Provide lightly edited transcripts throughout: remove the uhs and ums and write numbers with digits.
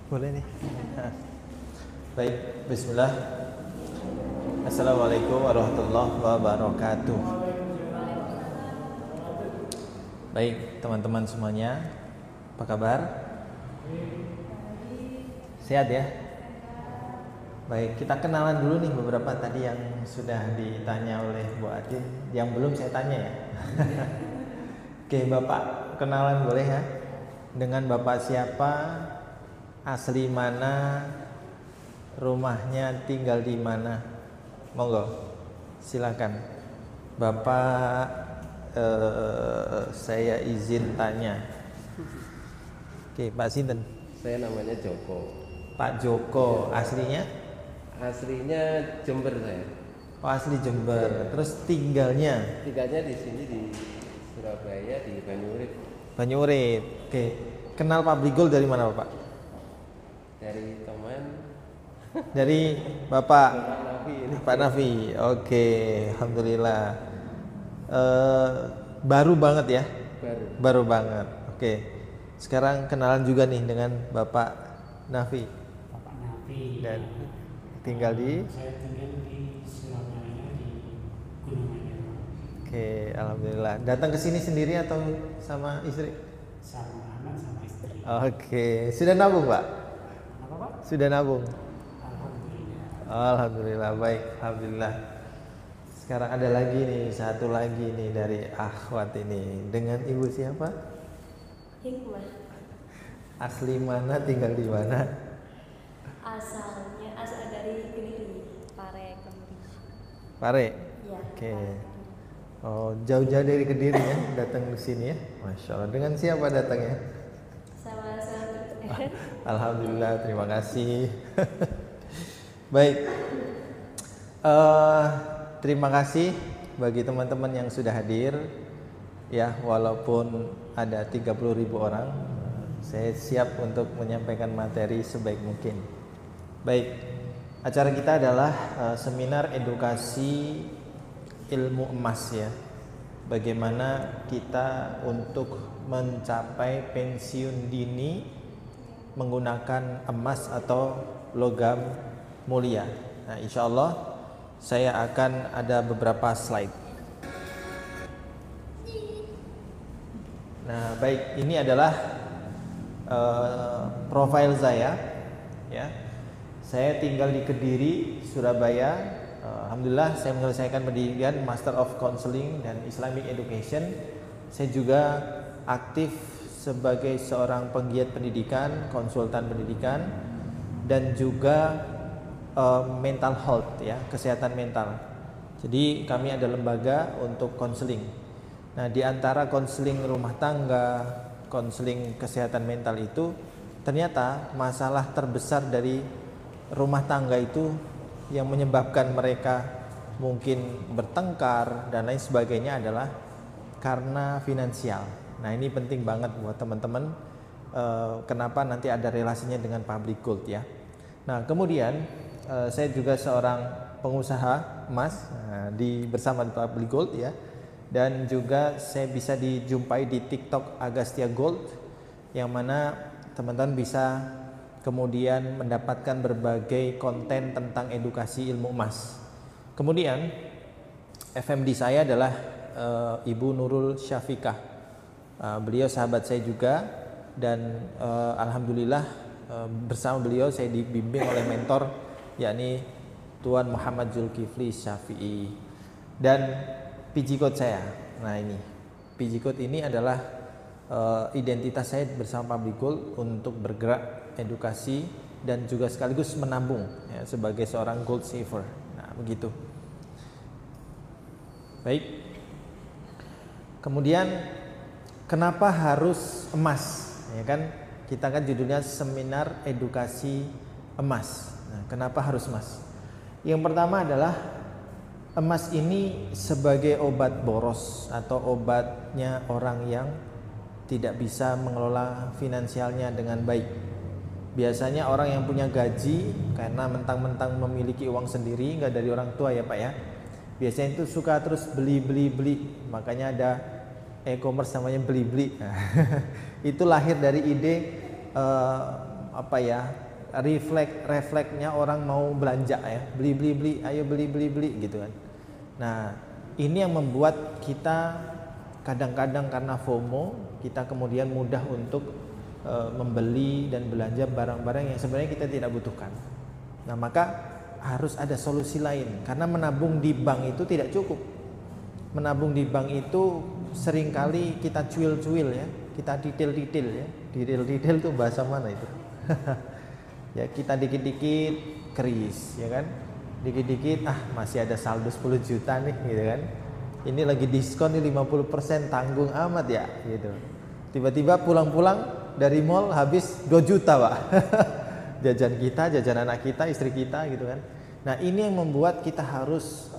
Boleh nih. Baik, bismillah. Assalamualaikum warahmatullahi wabarakatuh. Baik, teman-teman semuanya, apa kabar? Sehat ya? Baik, kita kenalan dulu nih beberapa tadi yang sudah ditanya oleh Bu Adin, yang belum saya tanya ya. Oke, Bapak kenalan boleh ya? Dengan Bapak siapa? Asli mana? Rumahnya tinggal di mana? Monggo, silakan. Bapak, saya izin tanya. Oke, Pak Sinten. Saya namanya Joko. Pak Joko, aslinya? Aslinya Jember saya. Oh, asli Jember. Terus tinggalnya? Tinggalnya di sini di Surabaya di Banyuurip. Banyuurip. Oke. Kenal Pabrik Gold dari mana, Bapak? Dari teman Dari Bapak Bapak Nafi ini. Pak Nafi. Oke, alhamdulillah. Baru banget ya? Baru banget. Oke. Sekarang kenalan juga nih dengan Bapak Nafi. Bapak Nafi. Dan tinggal di? Saya tinggal di Surabaya di Gunung Anyar. Oke, alhamdulillah. Datang ke sini sendiri atau sama istri? Sama anak sama istri. Oke, sudah nabung, Pak? Apa Pak? Sudah nabung. Alhamdulillah. Alhamdulillah, baik, alhamdulillah. Sekarang ada lagi nih, satu lagi nih dari akhwat ini. Dengan ibu siapa? Hikmah. Asli mana, tinggal di mana? Asalnya asal dari Kediri, Pare Kediri. Pare. Ya. Oke. Oh, jauh-jauh dari Kediri ya, datang ke sini ya. Masya Allah. Dengan siapa datangnya? Sama Alhamdulillah, terima kasih. Baik. Terima kasih bagi teman-teman yang sudah hadir. Ya, walaupun ada 30.000 orang, saya siap untuk menyampaikan materi sebaik mungkin. Baik, acara kita adalah seminar edukasi ilmu emas ya. Bagaimana kita untuk mencapai pensiun dini menggunakan emas atau logam mulia. Nah, insya Allah saya akan ada beberapa slide. Nah, baik, ini adalah profil saya ya. Saya tinggal di Kediri, Surabaya. Alhamdulillah saya menyelesaikan pendidikan Master of Counseling dan Islamic Education. Saya juga aktif sebagai seorang penggiat pendidikan, konsultan pendidikan, dan juga mental health ya, kesehatan mental. Jadi kami ada lembaga untuk konseling. Nah, di antara konseling rumah tangga, konseling kesehatan mental itu ternyata masalah terbesar dari rumah tangga itu yang menyebabkan mereka mungkin bertengkar dan lain sebagainya adalah karena finansial. Nah, ini penting banget buat teman-teman. Kenapa nanti ada relasinya dengan Public Gold ya. Nah, kemudian saya juga seorang pengusaha emas bersama Public Gold ya. Dan juga saya bisa dijumpai di TikTok Agastya Gold, yang mana teman-teman bisa kemudian mendapatkan berbagai konten tentang edukasi ilmu emas. Kemudian FMD saya adalah Ibu Nurul Syafiqah. Beliau sahabat saya juga, dan alhamdulillah bersama beliau saya dibimbing oleh mentor yakni Tuan Muhammad Zulkifli Syafi'i. Dan PG code saya. Nah, ini PG code ini adalah identitas saya bersama Public Gold untuk bergerak edukasi dan juga sekaligus menabung ya, sebagai seorang gold saver. Nah, begitu. Baik. Kemudian kenapa harus emas? Ya kan, kita kan judulnya seminar edukasi emas. Nah, kenapa harus emas? Yang pertama adalah emas ini sebagai obat boros atau obatnya orang yang tidak bisa mengelola finansialnya dengan baik. Biasanya orang yang punya gaji karena mentang-mentang memiliki uang sendiri, nggak dari orang tua ya Pak ya. Biasanya itu suka terus beli. Makanya ada e-commerce namanya beli. Itu lahir dari ide refleksnya orang mau belanja ya, beli, ayo beli gitu kan. Nah, ini yang membuat kita kadang-kadang karena FOMO kita kemudian mudah untuk membeli dan belanja barang-barang yang sebenarnya kita tidak butuhkan. Nah, maka harus ada solusi lain, karena menabung di bank itu tidak cukup. Menabung di bank itu seringkali kita cuil-cuil ya, kita detail-detail ya. Detail itu bahasa mana itu? Ya, kita dikit-dikit keris ya kan, dikit-dikit masih ada saldo 10 juta nih gitu kan, ini lagi diskon nih 50%, tanggung amat ya gitu. Tiba-tiba pulang-pulang dari mall habis 2 juta Pak. Jajan kita, jajan anak kita, istri kita gitu kan. Nah, ini yang membuat kita harus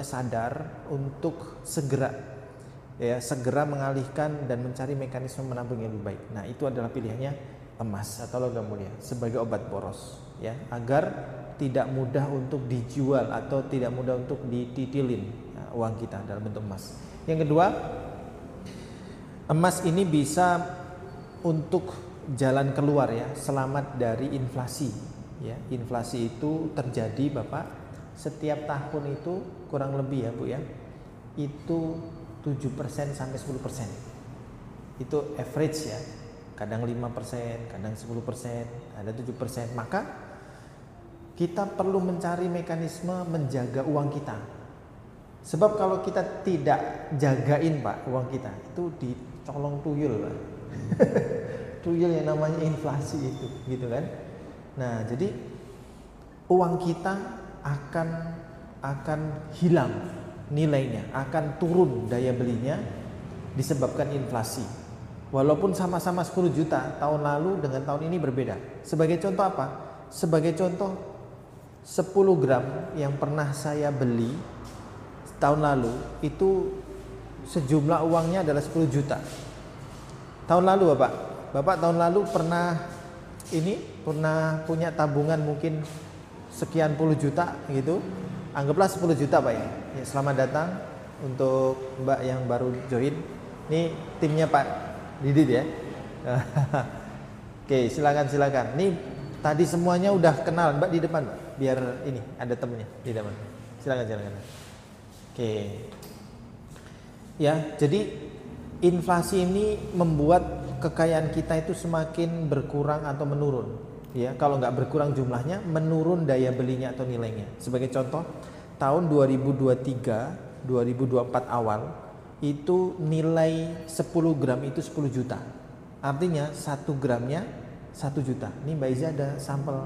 sadar untuk segera mengalihkan dan mencari mekanisme menabung yang lebih baik. Nah, itu adalah pilihannya emas atau logam mulia sebagai obat boros ya, agar tidak mudah untuk dijual atau tidak mudah untuk dititilin uang kita dalam bentuk emas. Yang kedua, emas ini bisa untuk jalan keluar ya, selamat dari inflasi ya. Inflasi itu terjadi Bapak setiap tahun itu kurang lebih ya Bu ya, itu 7% sampai 10%. Itu average ya. Kadang 5%, kadang 10%, ada 7%. Maka kita perlu mencari mekanisme menjaga uang kita. Sebab kalau kita tidak jagain Pak uang kita, itu dicolong tuyul Pak. Tuyul yang namanya inflasi itu gitu kan. Nah, jadi uang kita akan hilang nilainya, akan turun daya belinya disebabkan inflasi. Walaupun sama-sama 10 juta tahun lalu dengan tahun ini berbeda. Sebagai contoh apa? Sebagai contoh 10 gram yang pernah saya beli tahun lalu itu sejumlah uangnya adalah 10 juta. Tahun lalu Bapak tahun lalu pernah punya tabungan mungkin sekian puluh juta gitu. Anggaplah 10 juta Pak ya. Selamat datang untuk Mbak yang baru join. Ini timnya Pak Didit ya. Oke, silakan. Nih tadi semuanya udah kenal Mbak di depan Mbak. Biar ini ada temennya di depan. Silakan. Oke. Ya, jadi inflasi ini membuat kekayaan kita itu semakin berkurang atau menurun. Ya, kalau nggak berkurang jumlahnya, menurun daya belinya atau nilainya. Sebagai contoh, tahun 2023, 2024 awal itu nilai 10 gram itu 10 juta. Artinya 1 gramnya 1 juta. Ini Mbak Iza ada sampel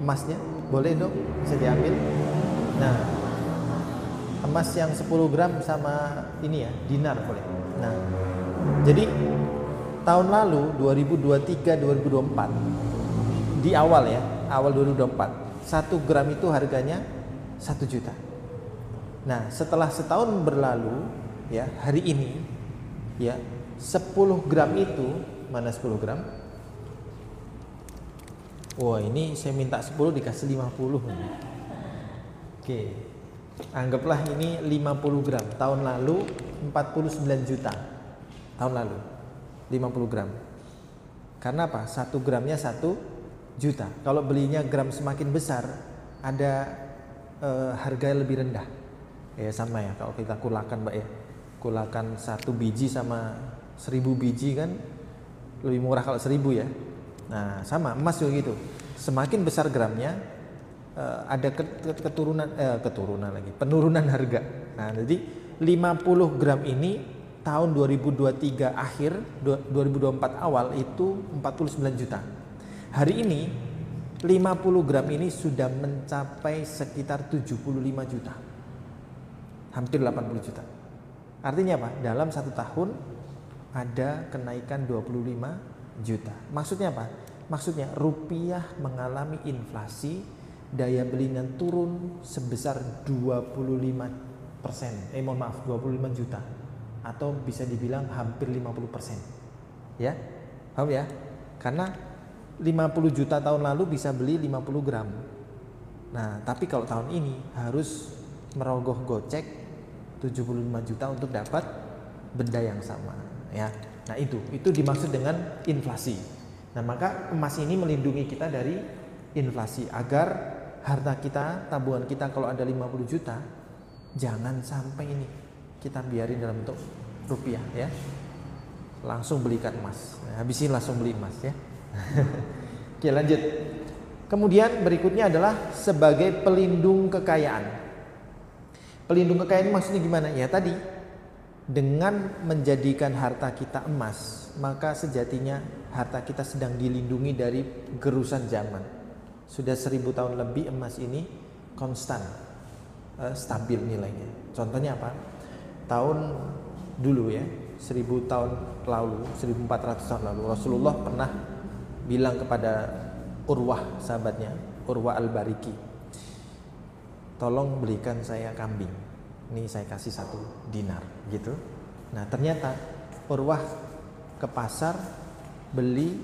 emasnya, boleh dong bisa diambil. Nah, emas yang 10 gram sama ini ya, dinar boleh. Nah, jadi tahun lalu 2023-2024 di awal 2024 1 gram itu harganya 1 juta. Nah, setelah setahun berlalu ya, hari ini ya 10 gram itu, mana 10 gram? Wah, ini saya minta 10 dikasih 50. Oke. Anggaplah ini 50 gram. Tahun lalu 49 juta. Tahun lalu 50 gram. Karena apa? 1 gramnya 1 juta. Kalau belinya gram semakin besar, ada harga lebih rendah. Ya sama ya, kalau kita kulakan Mbak ya. Kulakan 1 biji sama 1000 biji kan lebih murah kalau 1000 ya. Nah, sama emas juga gitu. Semakin besar gramnya, ada penurunan harga. Nah, jadi 50 gram ini tahun 2023 akhir 2024 awal itu 49 juta. Hari ini 50 gram ini sudah mencapai sekitar 75 juta. Hampir 80 juta. Artinya apa? Dalam 1 tahun ada kenaikan 25 juta. Maksudnya apa? Maksudnya rupiah mengalami inflasi, daya belinya turun sebesar 25%. 25 juta. Atau bisa dibilang hampir 50%. Ya? Paham ya? Karena 50 juta tahun lalu bisa beli 50 gram. Nah, tapi kalau tahun ini harus merogoh gocek 75 juta untuk dapat benda yang sama, ya. Nah, itu dimaksud dengan inflasi. Nah, maka emas ini melindungi kita dari inflasi agar harta kita, tabungan kita kalau ada 50 juta, jangan sampai ini kita biarin dalam bentuk rupiah ya. Langsung belikan emas. Nah, habis ini langsung beli emas ya. Oke, lanjut. Kemudian berikutnya adalah sebagai pelindung kekayaan. Pelindung kekayaan maksudnya gimana? Ya tadi, dengan menjadikan harta kita emas, maka sejatinya harta kita sedang dilindungi dari gerusan zaman. Sudah 1000 tahun lebih emas ini konstan, stabil nilainya. Contohnya apa? Tahun dulu ya, 1000 tahun lalu, 1400 tahun lalu, Rasulullah pernah bilang kepada Urwah, sahabatnya, Urwah Al-Bariki, tolong belikan saya kambing. Ini saya kasih 1 dinar gitu. Nah, ternyata Urwah ke pasar beli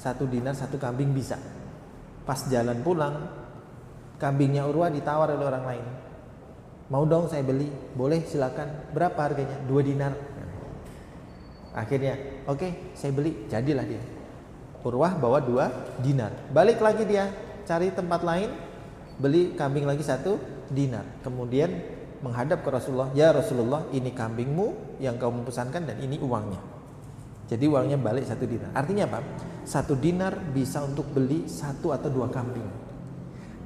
1 dinar 1 kambing bisa. Pas jalan pulang, kambingnya Urwah ditawar oleh orang lain. Mau dong saya beli, boleh silakan. Berapa harganya? 2 dinar. Akhirnya, oke, saya beli, jadilah dia. Urwah bawa 2 dinar. Balik lagi dia, cari tempat lain, beli kambing lagi 1 dinar. Kemudian menghadap ke Rasulullah, ya Rasulullah, ini kambingmu yang kamu pesankan dan ini uangnya. Jadi uangnya balik 1 dinar. Artinya apa? 1 dinar bisa untuk beli 1 atau 2 kambing.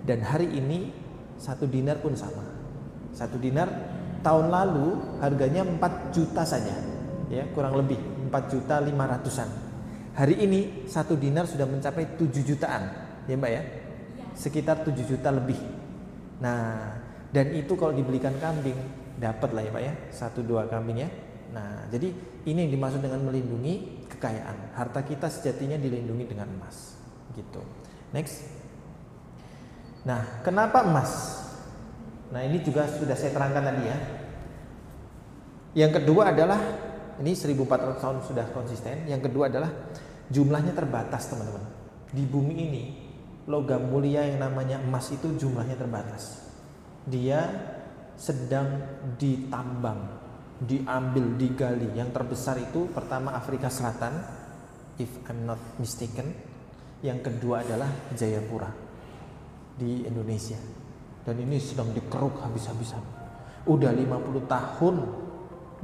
Dan hari ini 1 dinar pun sama. 1 dinar tahun lalu harganya 4 juta saja. Ya, kurang lebih 4.500.000-an. Hari ini 1 dinar sudah mencapai 7 jutaan. Ya Mbak ya? Sekitar 7 juta lebih. Nah, dan itu kalau dibelikan kambing dapat lah ya Pak ya, 1-2 kambing ya. Nah, jadi ini yang dimaksud dengan melindungi kekayaan. Harta kita sejatinya dilindungi dengan emas. Gitu. Next. Nah, kenapa emas? Nah, ini juga sudah saya terangkan tadi ya. Yang kedua adalah, ini 1400 tahun sudah konsisten. Yang kedua adalah jumlahnya terbatas, teman-teman. Di bumi ini logam mulia yang namanya emas itu jumlahnya terbatas. Dia sedang ditambang, diambil, digali. Yang terbesar itu pertama Afrika Selatan, if I'm not mistaken. Yang kedua adalah Jayapura di Indonesia. Dan ini sedang dikeruk habis-habisan. Udah 50 tahun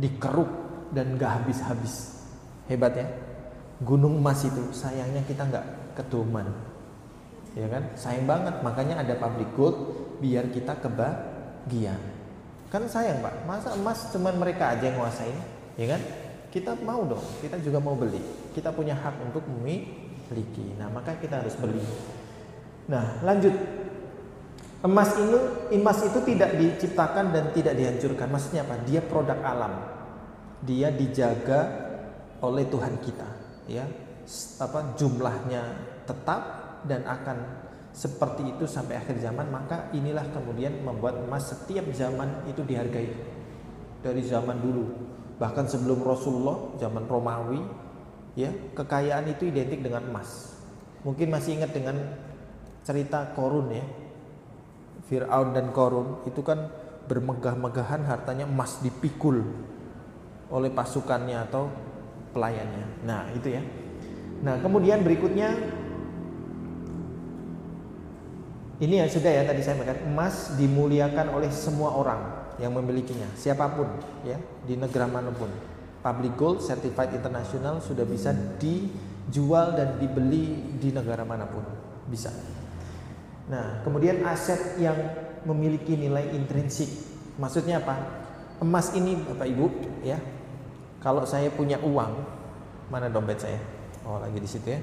dikeruk dan gak habis-habis. Hebat ya. Gunung emas itu sayangnya kita gak kedoman. Ya kan? Sayang banget. Makanya ada pabrik gold biar kita kebagian. Kan sayang Pak, masa emas cuman mereka aja yang nguasain, ya kan? Kita mau dong, kita juga mau beli. Kita punya hak untuk memiliki. Nah, maka kita harus beli. Nah, lanjut. Emas itu tidak diciptakan dan tidak dihancurkan. Maksudnya apa? Dia produk alam. Dia dijaga oleh Tuhan kita, ya. Jumlahnya tetap dan akan seperti itu sampai akhir zaman. Maka inilah kemudian membuat emas setiap zaman itu dihargai. Dari zaman dulu, bahkan sebelum Rasulullah, zaman Romawi, ya, kekayaan itu identik dengan emas. Mungkin masih ingat dengan cerita Korun ya, Fir'aun dan Korun itu kan bermegah-megahan hartanya emas dipikul oleh pasukannya atau pelayannya. Nah itu ya. Nah kemudian berikutnya ini ya sudah ya, tadi saya katakan emas dimuliakan oleh semua orang yang memilikinya, siapapun ya, di negara manapun. Public Gold Certified International sudah bisa dijual dan dibeli di negara manapun, bisa. Nah, kemudian aset yang memiliki nilai intrinsik, maksudnya apa? Emas ini Bapak Ibu ya, kalau saya punya uang, mana dompet saya? Oh lagi di situ ya.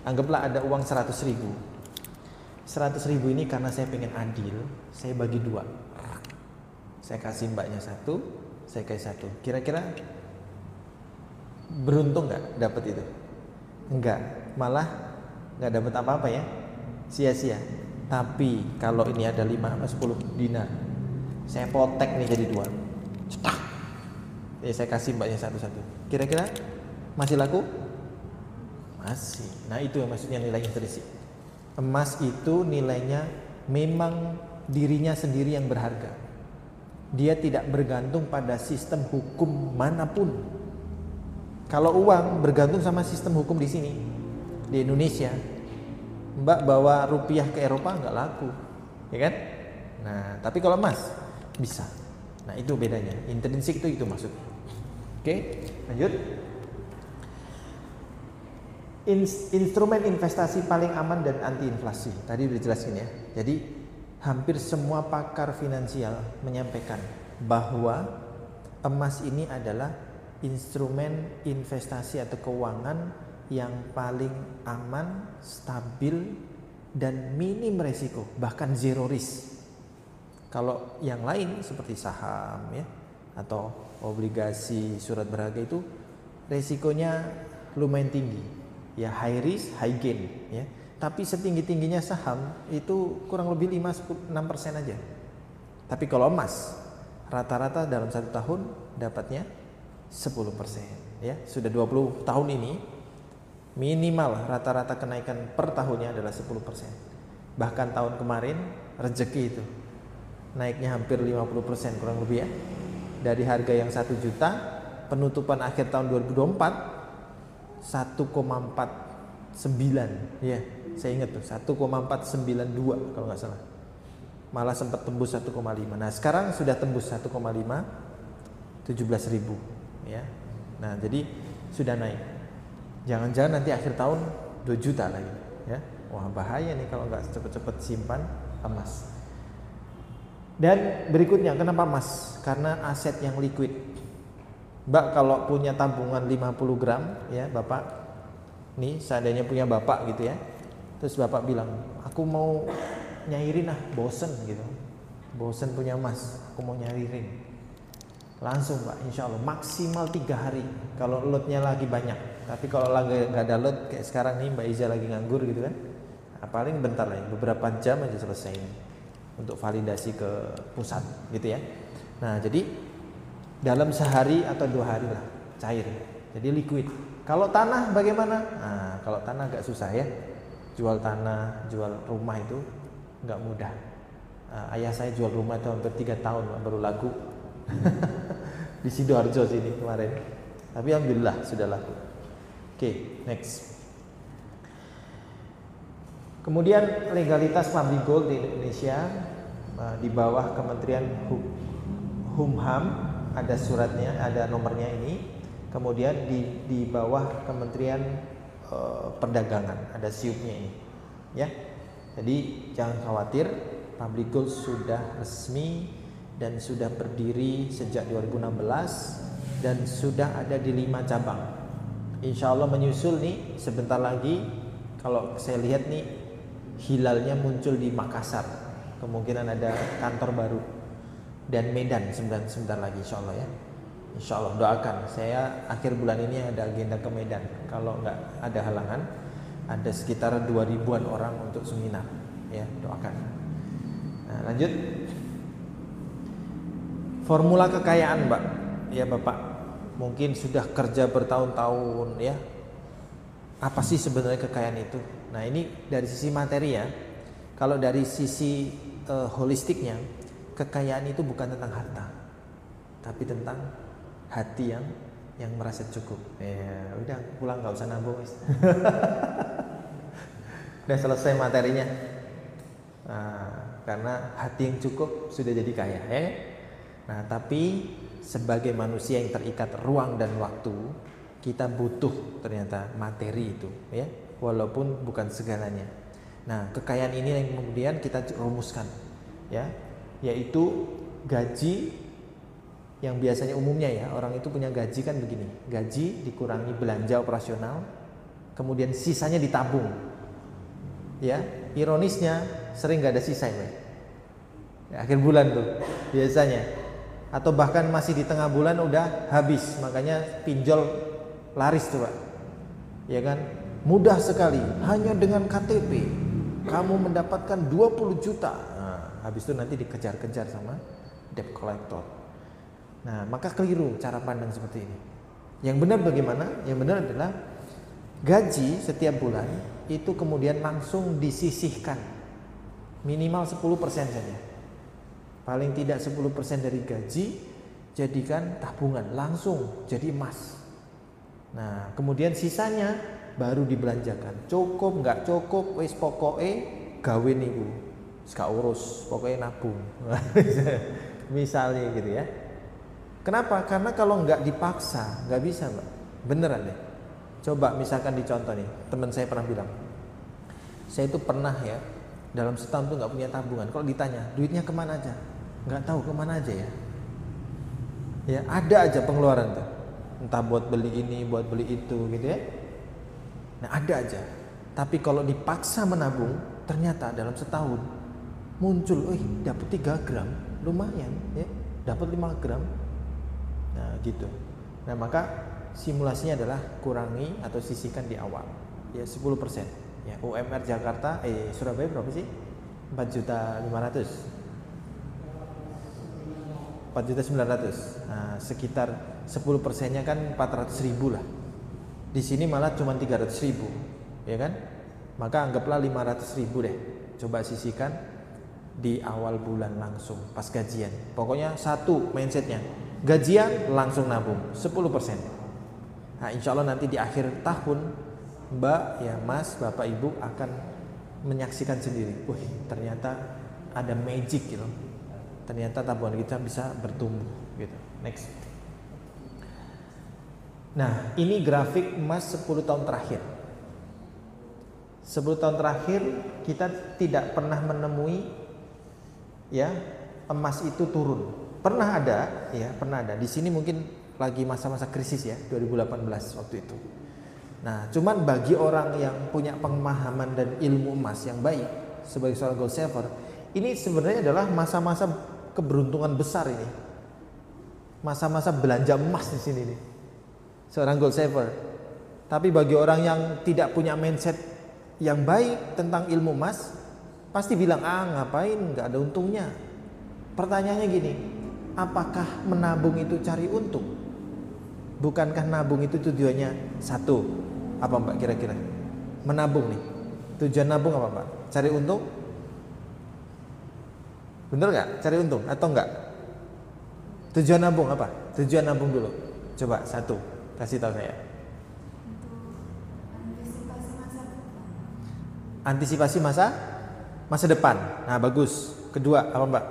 Anggaplah ada uang 100.000. 100.000 ini karena saya pengen adil, saya bagi 2. Saya kasih mbaknya 1, saya kasih 1. Kira-kira beruntung nggak dapat itu? Enggak, malah nggak dapat apa-apa ya, sia-sia. Tapi kalau ini ada 5-10 dinar, saya potek nih jadi 2. Cetak. Ya saya kasih mbaknya 1-1. Kira-kira masih laku? Masih. Nah itu yang maksudnya nilai intrinsik. Emas itu nilainya memang dirinya sendiri yang berharga. Dia tidak bergantung pada sistem hukum manapun. Kalau uang bergantung sama sistem hukum di sini. di Indonesia. Mbak bawa rupiah ke Eropa nggak laku, ya kan? Nah, tapi kalau emas bisa. Nah, itu bedanya. Intrinsik itu maksudnya. Oke, lanjut. Instrumen investasi paling aman dan anti inflasi. Tadi udah jelasin ya. Jadi hampir semua pakar finansial menyampaikan bahwa emas ini adalah instrumen investasi atau keuangan yang paling aman, stabil, dan minim resiko, bahkan zero risk. Kalau yang lain seperti saham ya, atau obligasi, surat berharga itu resikonya lumayan tinggi, ya high risk, high gain ya. Tapi setinggi-tingginya saham itu kurang lebih 5-6% aja. Tapi kalau emas rata-rata dalam 1 tahun dapatnya 10% ya. Sudah 20 tahun ini minimal rata-rata kenaikan per tahunnya adalah 10%. Bahkan tahun kemarin rezeki itu naiknya hampir 50% kurang lebih ya. Dari harga yang 1 juta, penutupan akhir tahun 2024 1,49 ya. Saya ingat tuh 1,492 kalau nggak salah. Malah sempat tembus 1,5. Nah, sekarang sudah tembus 1,5 17.000 ya. Nah, jadi sudah naik. Jangan-jangan nanti akhir tahun 2 juta lagi ya. Wah, bahaya nih kalau nggak cepet-cepet simpan emas. Dan berikutnya, kenapa emas? Karena aset yang liquid. Mbak kalau punya tabungan 50 gram ya, Bapak nih seandainya punya Bapak gitu ya. Terus Bapak bilang, "Aku mau nyairin bosen gitu. Bosen punya emas, aku mau nyairin." Langsung Pak, insya Allah maksimal 3 hari kalau lotnya lagi banyak. Tapi kalau lagi nggak ada lot kayak sekarang nih Mbak Iza lagi nganggur gitu kan, nah, paling bentar lah, beberapa jam aja selesai ini untuk validasi ke pusat gitu ya. Nah, jadi dalam sehari atau 2 hari lah cair, jadi liquid. Kalau tanah bagaimana? Nah, kalau tanah agak susah ya, jual tanah, jual rumah itu nggak mudah. Ayah saya jual rumah itu hampir 3 tahun baru laku. Di Sidoarjo sini kemarin. Tapi alhamdulillah sudah laku. Oke, next. Kemudian legalitas public gold di Indonesia di bawah Kementerian Humham ada suratnya, ada nomornya ini. Kemudian di bawah Kementerian Perdagangan ada SIUP-nya ini. Ya. Jadi jangan khawatir, public gold sudah resmi dan sudah berdiri sejak 2016 dan sudah ada di 5 cabang. Insya Allah menyusul nih sebentar lagi. Kalau saya lihat nih hilalnya muncul di Makassar, kemungkinan ada kantor baru, dan Medan sebentar lagi insya Allah ya. Insya Allah doakan, saya akhir bulan ini ada agenda ke Medan. Kalau nggak ada halangan, ada sekitar 2.000-an orang untuk seminar ya, doakan. Nah, lanjut. Formula kekayaan Mbak, ya Bapak mungkin sudah kerja bertahun-tahun ya. Apa sih sebenarnya kekayaan itu? Nah, ini dari sisi materi ya. Kalau dari sisi holistiknya, kekayaan itu bukan tentang harta, tapi tentang hati yang merasa cukup. Ya udah pulang nggak usah nabung. Udah selesai materinya. Nah, karena hati yang cukup sudah jadi kaya ya. Nah, tapi sebagai manusia yang terikat ruang dan waktu, kita butuh ternyata materi itu ya, walaupun bukan segalanya. Nah, kekayaan ini yang kemudian kita rumuskan ya, yaitu gaji yang biasanya umumnya ya, orang itu punya gaji kan begini. Gaji dikurangi belanja operasional, kemudian sisanya ditabung. Ya, ironisnya sering nggak ada sisa ya. Akhir bulan tuh biasanya. Atau bahkan masih di tengah bulan udah habis, makanya pinjol laris tuh Pak. Ya kan? Mudah sekali, hanya dengan KTP kamu mendapatkan 20 juta. Nah, habis itu nanti dikejar-kejar sama debt collector. Nah, maka keliru cara pandang seperti ini. Yang benar bagaimana? Yang benar adalah gaji setiap bulan itu kemudian langsung disisihkan minimal 10% saja. Paling tidak 10% dari gaji jadikan tabungan, langsung jadi emas. Nah, kemudian sisanya baru dibelanjakan. Cukup nggak cukup, wis pokoke gawe niku. Gak urus, pokoknya nabung. Misalnya gitu ya. Kenapa? Karena kalau nggak dipaksa, nggak bisa, Mbak. Beneran deh. Coba misalkan dicontoh nih, teman saya pernah bilang, saya itu pernah ya, dalam setahun tuh nggak punya tabungan. Kalau ditanya, duitnya kemana aja? Nggak tahu kemana aja ya. Ya ada aja pengeluaran tuh. Entah buat beli ini, buat beli itu gitu ya. Nah ada aja. Tapi kalau dipaksa menabung, ternyata dalam setahun muncul, dapat 3 gram, lumayan ya, dapat 5 gram. Nah gitu. Nah maka simulasinya adalah kurangi atau sisihkan di awal ya 10%. Ya UMR Jakarta Surabaya berapa sih? 4.500.000. 4.900.000. Nah, sekitar 10%-nya kan 400.000 lah. Di sini malah cuma 300.000, ya kan? Maka anggaplah 500.000 deh. Coba sisihkan di awal bulan langsung pas gajian. Pokoknya satu mindsetnya, gajian langsung nabung 10%. Nah, insya Allah nanti di akhir tahun Mbak, ya Mas, Bapak, Ibu akan menyaksikan sendiri. Ternyata ada magic gitu. Ternyata tabungan kita bisa bertumbuh gitu. Next. Nah, ini grafik emas 10 tahun terakhir. 10 tahun terakhir kita tidak pernah menemui ya emas itu turun. Pernah ada, ya, pernah ada. Di sini mungkin lagi masa-masa krisis ya, 2018 waktu itu. Nah, cuman bagi orang yang punya pemahaman dan ilmu emas yang baik sebagai seorang gold saver, ini sebenarnya adalah masa-masa keberuntungan besar ini. Masa-masa belanja emas di sini nih. Seorang gold saver. Tapi bagi orang yang tidak punya mindset yang baik tentang ilmu emas, pasti bilang, ngapain, nggak ada untungnya. Pertanyaannya gini, apakah menabung itu cari untung? Bukankah nabung itu tujuannya satu? Apa Mbak kira-kira? Menabung nih. Tujuan nabung apa Mbak? Cari untung? Bener nggak? Cari untung atau enggak? Tujuan nabung apa? Tujuan nabung dulu. Coba satu, kasih tahu saya. Antisipasi masa depan. Nah bagus. Kedua apa Mbak?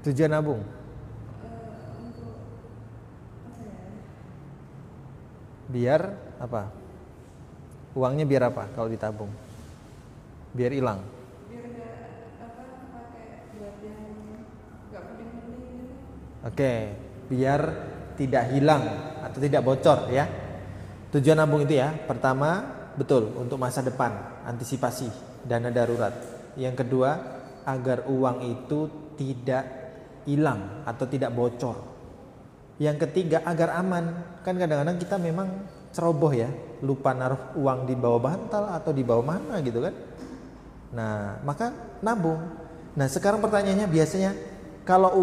Tujuan nabung. Biar apa? Uangnya biar apa kalau ditabung? Biar hilang. Oke, biar tidak hilang atau tidak bocor ya. Tujuan nabung itu ya, pertama betul untuk masa depan, antisipasi dana darurat. Yang kedua, agar uang itu tidak hilang atau tidak bocor. Yang ketiga, agar aman. Kan kadang-kadang kita memang ceroboh ya, lupa naruh uang di bawah bantal atau di bawah mana gitu kan. Nah, maka nabung. Nah, sekarang pertanyaannya biasanya kalau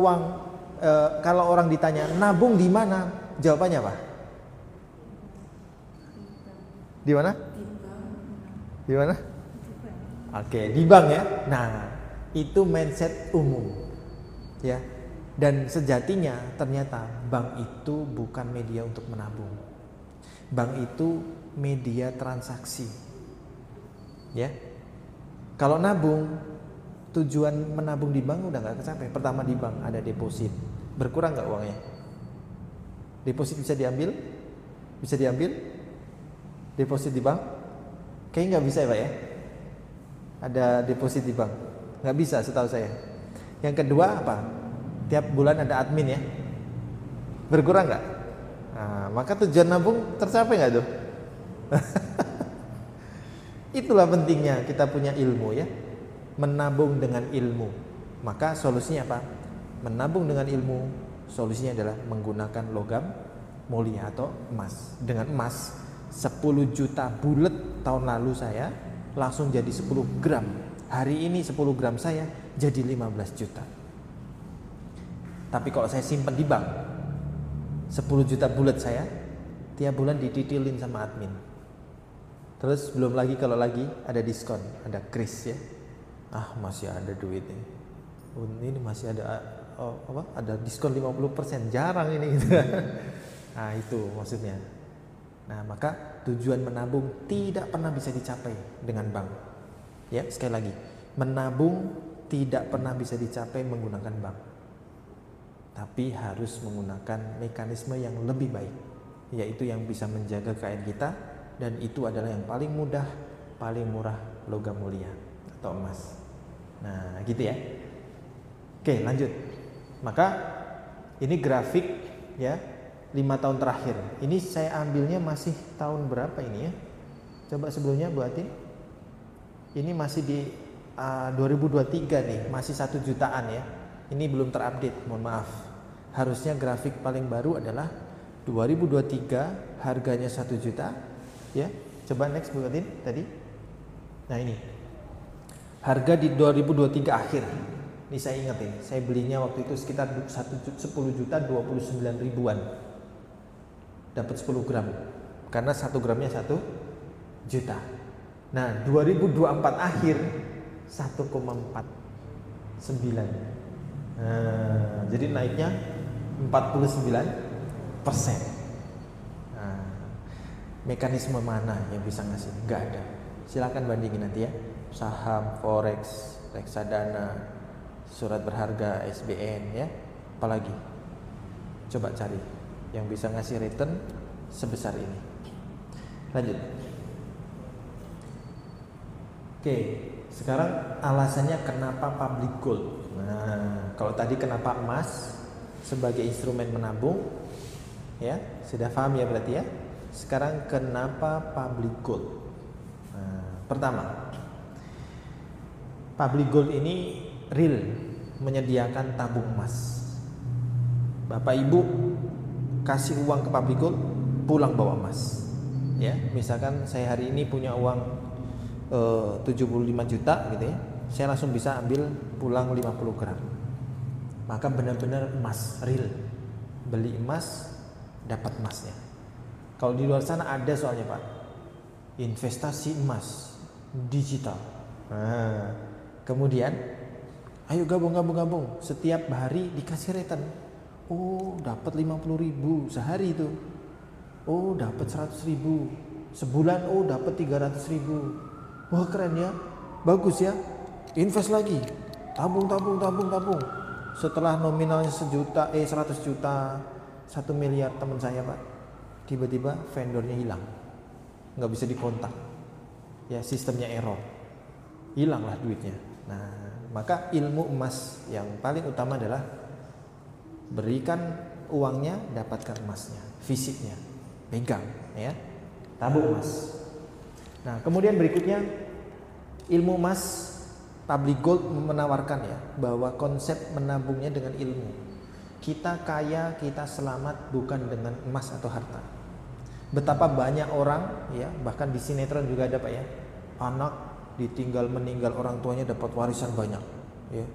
orang ditanya nabung di mana, jawabannya apa? Di mana? Di mana? Oke, di bank ya. Nah, itu mindset umum, ya. Dan sejatinya ternyata bank itu bukan media untuk menabung. Bank itu media transaksi, ya. Kalau nabung, tujuan menabung di bank udah nggak kecapai. Pertama di bank ada deposit, berkurang nggak uangnya? Deposit bisa diambil? Bisa diambil? Deposit di bank? Kayaknya nggak bisa ya Pak ya? Ada deposit di bank? Nggak bisa setahu saya. Yang kedua apa? Tiap bulan ada admin ya? Berkurang nggak? Nah, maka tujuan nabung tercapai nggak tuh? Itulah pentingnya kita punya ilmu ya. Menabung dengan ilmu. Maka solusinya apa? Menabung dengan ilmu, solusinya adalah menggunakan logam mulia atau emas. Dengan emas 10 juta bulat tahun lalu saya langsung jadi 10 gram. Hari ini 10 gram saya jadi 15 juta. Tapi kalau saya simpan di bank 10 juta bulat saya tiap bulan dititilin sama admin. Terus belum lagi kalau lagi ada diskon, ada kris ya. Masih ada duit ini. Ini masih ada ada diskon 50%. Jarang ini gitu. Nah, itu maksudnya. Nah, maka tujuan menabung tidak pernah bisa dicapai dengan bank. Ya, sekali lagi, menabung tidak pernah bisa dicapai menggunakan bank. Tapi harus menggunakan mekanisme yang lebih baik, yaitu yang bisa menjaga kekayaan kita, dan itu adalah yang paling mudah, paling murah, logam mulia atau emas. Nah, gitu ya. Oke, lanjut. Maka ini grafik ya 5 tahun terakhir. Ini saya ambilnya masih tahun berapa ini ya? Coba sebelumnya buatin. Ini masih di 2023 nih, masih 1 jutaan ya. Ini belum terupdate, mohon maaf. Harusnya grafik paling baru adalah 2023, harganya 1 juta ya. Coba next buatin tadi. Nah, ini harga di 2023 akhir. Ini saya ingetin, saya belinya waktu itu sekitar 10 juta 29 ribuan. Dapat 10 gram. Karena 1 gramnya 1 juta. Nah, 2024 akhir 1,49. Nah, jadi naiknya 49%. Nah, mekanisme mana yang bisa ngasih? Nggak ada. Silakan bandingin nanti ya. Saham, forex, reksadana, surat berharga, SBN ya. Apalagi? Coba cari yang bisa ngasih return sebesar ini. Lanjut. Oke, sekarang alasannya kenapa public gold. Nah, kalau tadi kenapa emas sebagai instrumen menabung, ya sudah paham ya berarti ya. Sekarang kenapa public gold? Nah, pertama, public gold ini real menyediakan tabung emas. Bapak Ibu kasih uang ke public gold, pulang bawa emas. Ya, misalkan saya hari ini punya uang 75 juta gitu ya, saya langsung bisa ambil pulang 50 gram. Maka benar-benar emas real. Beli emas dapat emasnya. Kalau di luar sana ada soalnya Pak, investasi emas digital. Nah, kemudian ayo gabung, setiap hari dikasih return. Oh, dapat 50.000 sehari itu. Oh, dapat 100.000 sebulan. Oh, dapat 300.000. Wah, keren ya, bagus ya. Invest lagi, tabung. Setelah nominalnya 100 juta, 1 miliar teman saya Pak, tiba-tiba vendornya hilang, nggak bisa dikontak. Ya, sistemnya error, hilanglah duitnya. Nah, maka ilmu emas yang paling utama adalah berikan uangnya, dapatkan emasnya, fisiknya, pegang ya, tabung emas. Nah, kemudian berikutnya ilmu emas, public gold menawarkan ya bahwa konsep menabungnya dengan ilmu. Kita kaya, kita selamat bukan dengan emas atau harta. Betapa banyak orang ya, bahkan di sinetron juga ada Pak ya, anak ditinggal meninggal orang tuanya dapat warisan banyak ya.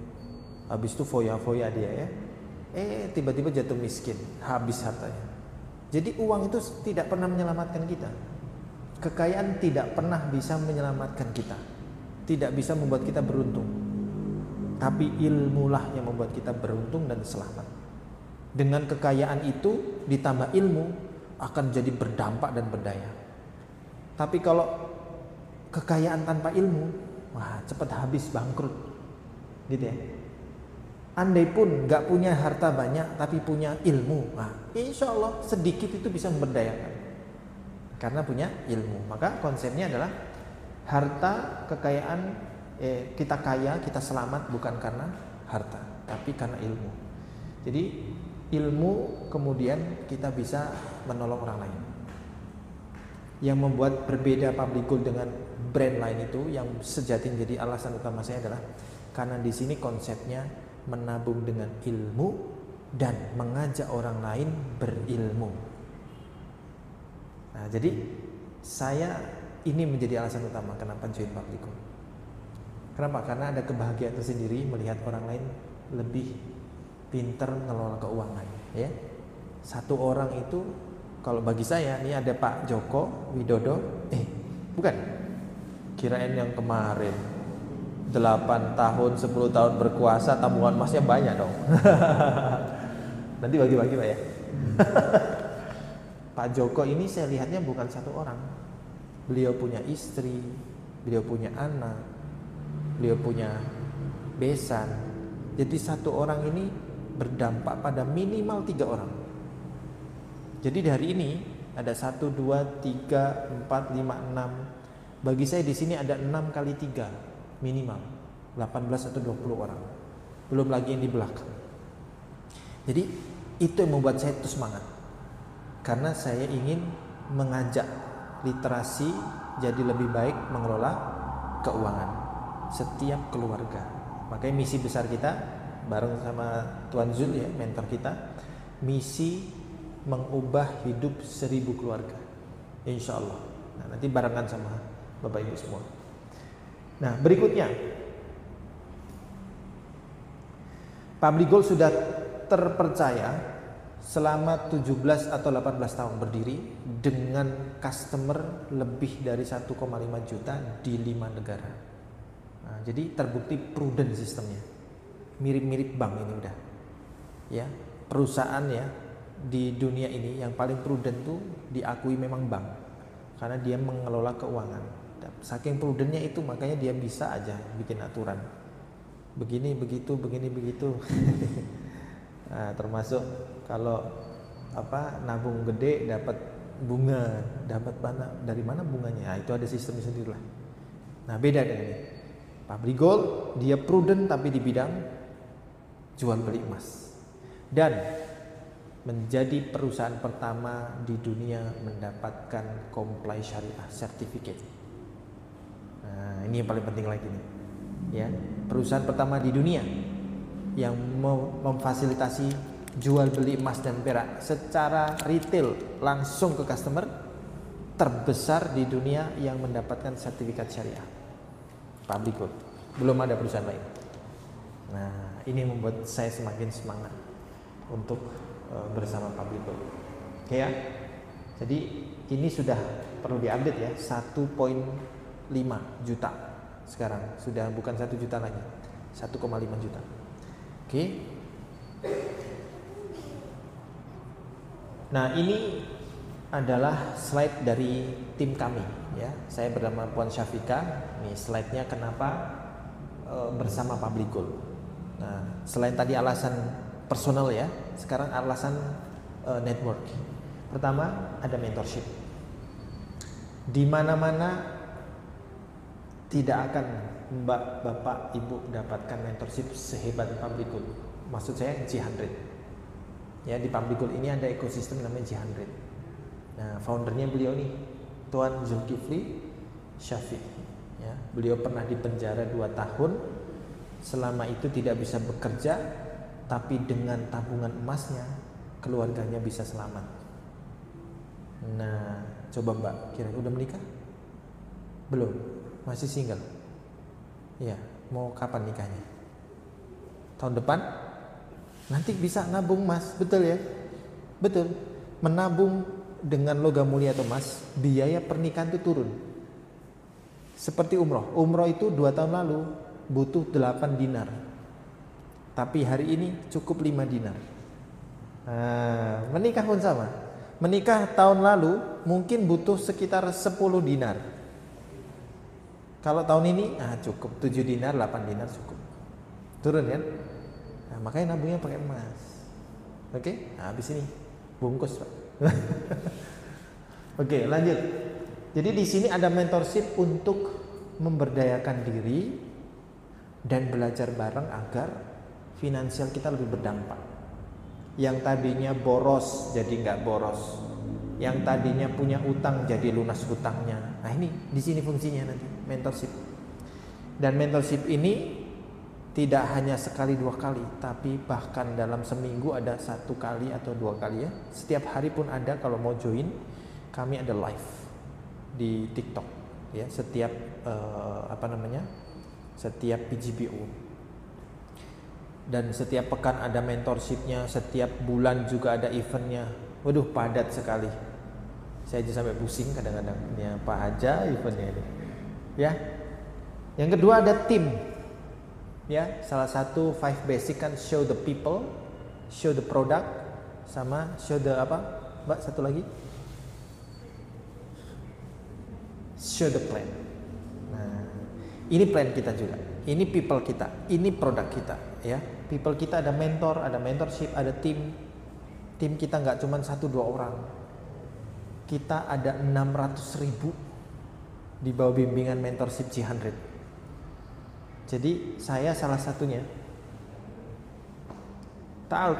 Habis itu foya-foya dia ya. Tiba-tiba jatuh miskin, habis hartanya. Jadi uang itu tidak pernah menyelamatkan kita. Kekayaan tidak pernah bisa menyelamatkan kita, tidak bisa membuat kita beruntung. Tapi ilmulah yang membuat kita beruntung dan selamat. Dengan kekayaan itu ditambah ilmu akan jadi berdampak dan berdaya. Tapi kalau kekayaan tanpa ilmu, wah cepat habis, bangkrut, gitu ya. Andai pun nggak punya harta banyak tapi punya ilmu, nah, insya Allah sedikit itu bisa memberdayakan. Karena punya ilmu. Maka konsepnya adalah harta, kekayaan, kita kaya, kita selamat bukan karena harta, tapi karena ilmu. Jadi ilmu kemudian kita bisa menolong orang lain. Yang membuat berbeda public gold dengan brand lain itu, yang sejatinya jadi alasan utama saya adalah karena di sini konsepnya menabung dengan ilmu dan mengajak orang lain berilmu. Nah, jadi saya ini menjadi alasan utama kenapa join public gold. Kenapa? Karena ada kebahagiaan tersendiri melihat orang lain lebih pinter ngelola keuangan ya. Satu orang itu, kalau bagi saya ini ada Pak Joko Widodo, bukan, kirain yang kemarin 8 tahun 10 tahun berkuasa tabungan emasnya banyak dong. Nanti bagi-bagi Pak ya. Pak Joko ini saya lihatnya bukan satu orang. Beliau punya istri, beliau punya anak, beliau punya besan. Jadi satu orang ini berdampak pada minimal 3 orang. Jadi dari ini ada 1, 2, 3, 4, 5, 6. Bagi saya di sini ada 6 kali 3 minimal 18 atau 20 orang. Belum lagi yang di belakang. Jadi itu yang membuat saya terus semangat. Karena saya ingin mengajak literasi jadi lebih baik mengelola keuangan setiap keluarga. Makanya misi besar kita bareng sama Tuan Zul ya, mentor kita, misi mengubah hidup 1000 keluarga, insya Allah. Nah, nanti barengan sama Bapak Ibu semua. Nah, berikutnya, Public Gold sudah terpercaya selama 17 atau 18 tahun berdiri dengan customer lebih dari 1,5 juta di 5 negara. Nah, jadi terbukti prudent sistemnya. Mirip-mirip bank ini udah. Ya, perusahaan ya di dunia ini yang paling prudent tuh diakui memang bank. Karena dia mengelola keuangan. Saking prudentnya itu makanya dia bisa aja bikin aturan. Begini begitu, begini begitu. Nah, termasuk kalau nabung gede dapat bunga, dapat dari mana bunganya? Nah, itu ada sistemnya sendiri lah. Nah, beda dengan ini. Public Gold dia prudent tapi di bidang jual beli emas dan menjadi perusahaan pertama di dunia mendapatkan comply syariah certificate. Nah, ini yang paling penting lagi nih. Ya, perusahaan pertama di dunia yang memfasilitasi jual beli emas dan perak secara retail langsung ke customer, terbesar di dunia yang mendapatkan sertifikat syariah. Public Gold. Belum ada perusahaan lain. Nah, ini membuat saya semakin semangat untuk bersama Public Gold. Oke ya. Jadi ini sudah perlu diupdate ya, 1,5 juta. Sekarang sudah bukan 1 juta lagi. 1,5 juta. Oke. Nah, ini adalah slide dari tim kami ya. Saya bernama Puan Syafika. Nih slide-nya kenapa bersama Public Gold. Nah, selain tadi alasan personal ya, sekarang alasan network. Pertama, ada mentorship. Di mana-mana tidak akan Mbak, Bapak, Ibu dapatkan mentorship sehebat Public Gold. Maksud saya G100. Ya, di Public Gold ini ada ekosistem namanya G100. Nah, foundernya beliau nih, Tuan Zulkifli Syafiq. Ya, beliau pernah dipenjara 2 tahun. Selama itu tidak bisa bekerja, tapi dengan tabungan emasnya keluarganya bisa selamat. Nah, coba Mbak, kira udah menikah? Belum, masih single. Ya, mau kapan nikahnya? Tahun depan? Nanti bisa nabung emas, betul ya? Betul. Menabung dengan logam mulia atau emas, biaya pernikahan itu turun. Seperti umroh. Umroh itu 2 tahun lalu butuh 8 dinar. Tapi hari ini cukup 5 dinar. Nah, menikah pun sama. Menikah tahun lalu mungkin butuh sekitar 10 dinar. Kalau tahun ini cukup 7 dinar, 8 dinar cukup. Turun kan? Nah, makanya nabungnya pakai emas. Oke? Nah, habis ini bungkus, Pak. Oke, lanjut. Jadi di sini ada mentorship untuk memberdayakan diri dan belajar bareng agar finansial kita lebih berdampak. Yang tadinya boros jadi nggak boros. Yang tadinya punya utang jadi lunas hutangnya. Nah, ini di sini fungsinya nanti mentorship. Dan mentorship ini tidak hanya sekali 2 kali, tapi bahkan dalam seminggu ada 1 kali atau 2 kali ya. Setiap hari pun ada. Kalau mau join, kami ada live di TikTok ya. Setiap setiap PGBO. Dan setiap pekan ada mentorshipnya, setiap bulan juga ada eventnya. Waduh, padat sekali. Saya aja sampai pusing kadang-kadang. Ini apa aja eventnya ini. Ya. Yang kedua ada tim. Ya, salah satu 5 basic kan show the people, show the product, sama show the apa? Mbak, satu lagi? show the plan. Nah, ini plan kita juga. Ini people kita, ini produk kita, ya. People kita ada mentor, ada mentorship, ada tim. Tim kita nggak cuma 1-2 orang. Kita ada 600.000 di bawah bimbingan mentorship G100. Jadi saya salah satunya. Ta'al.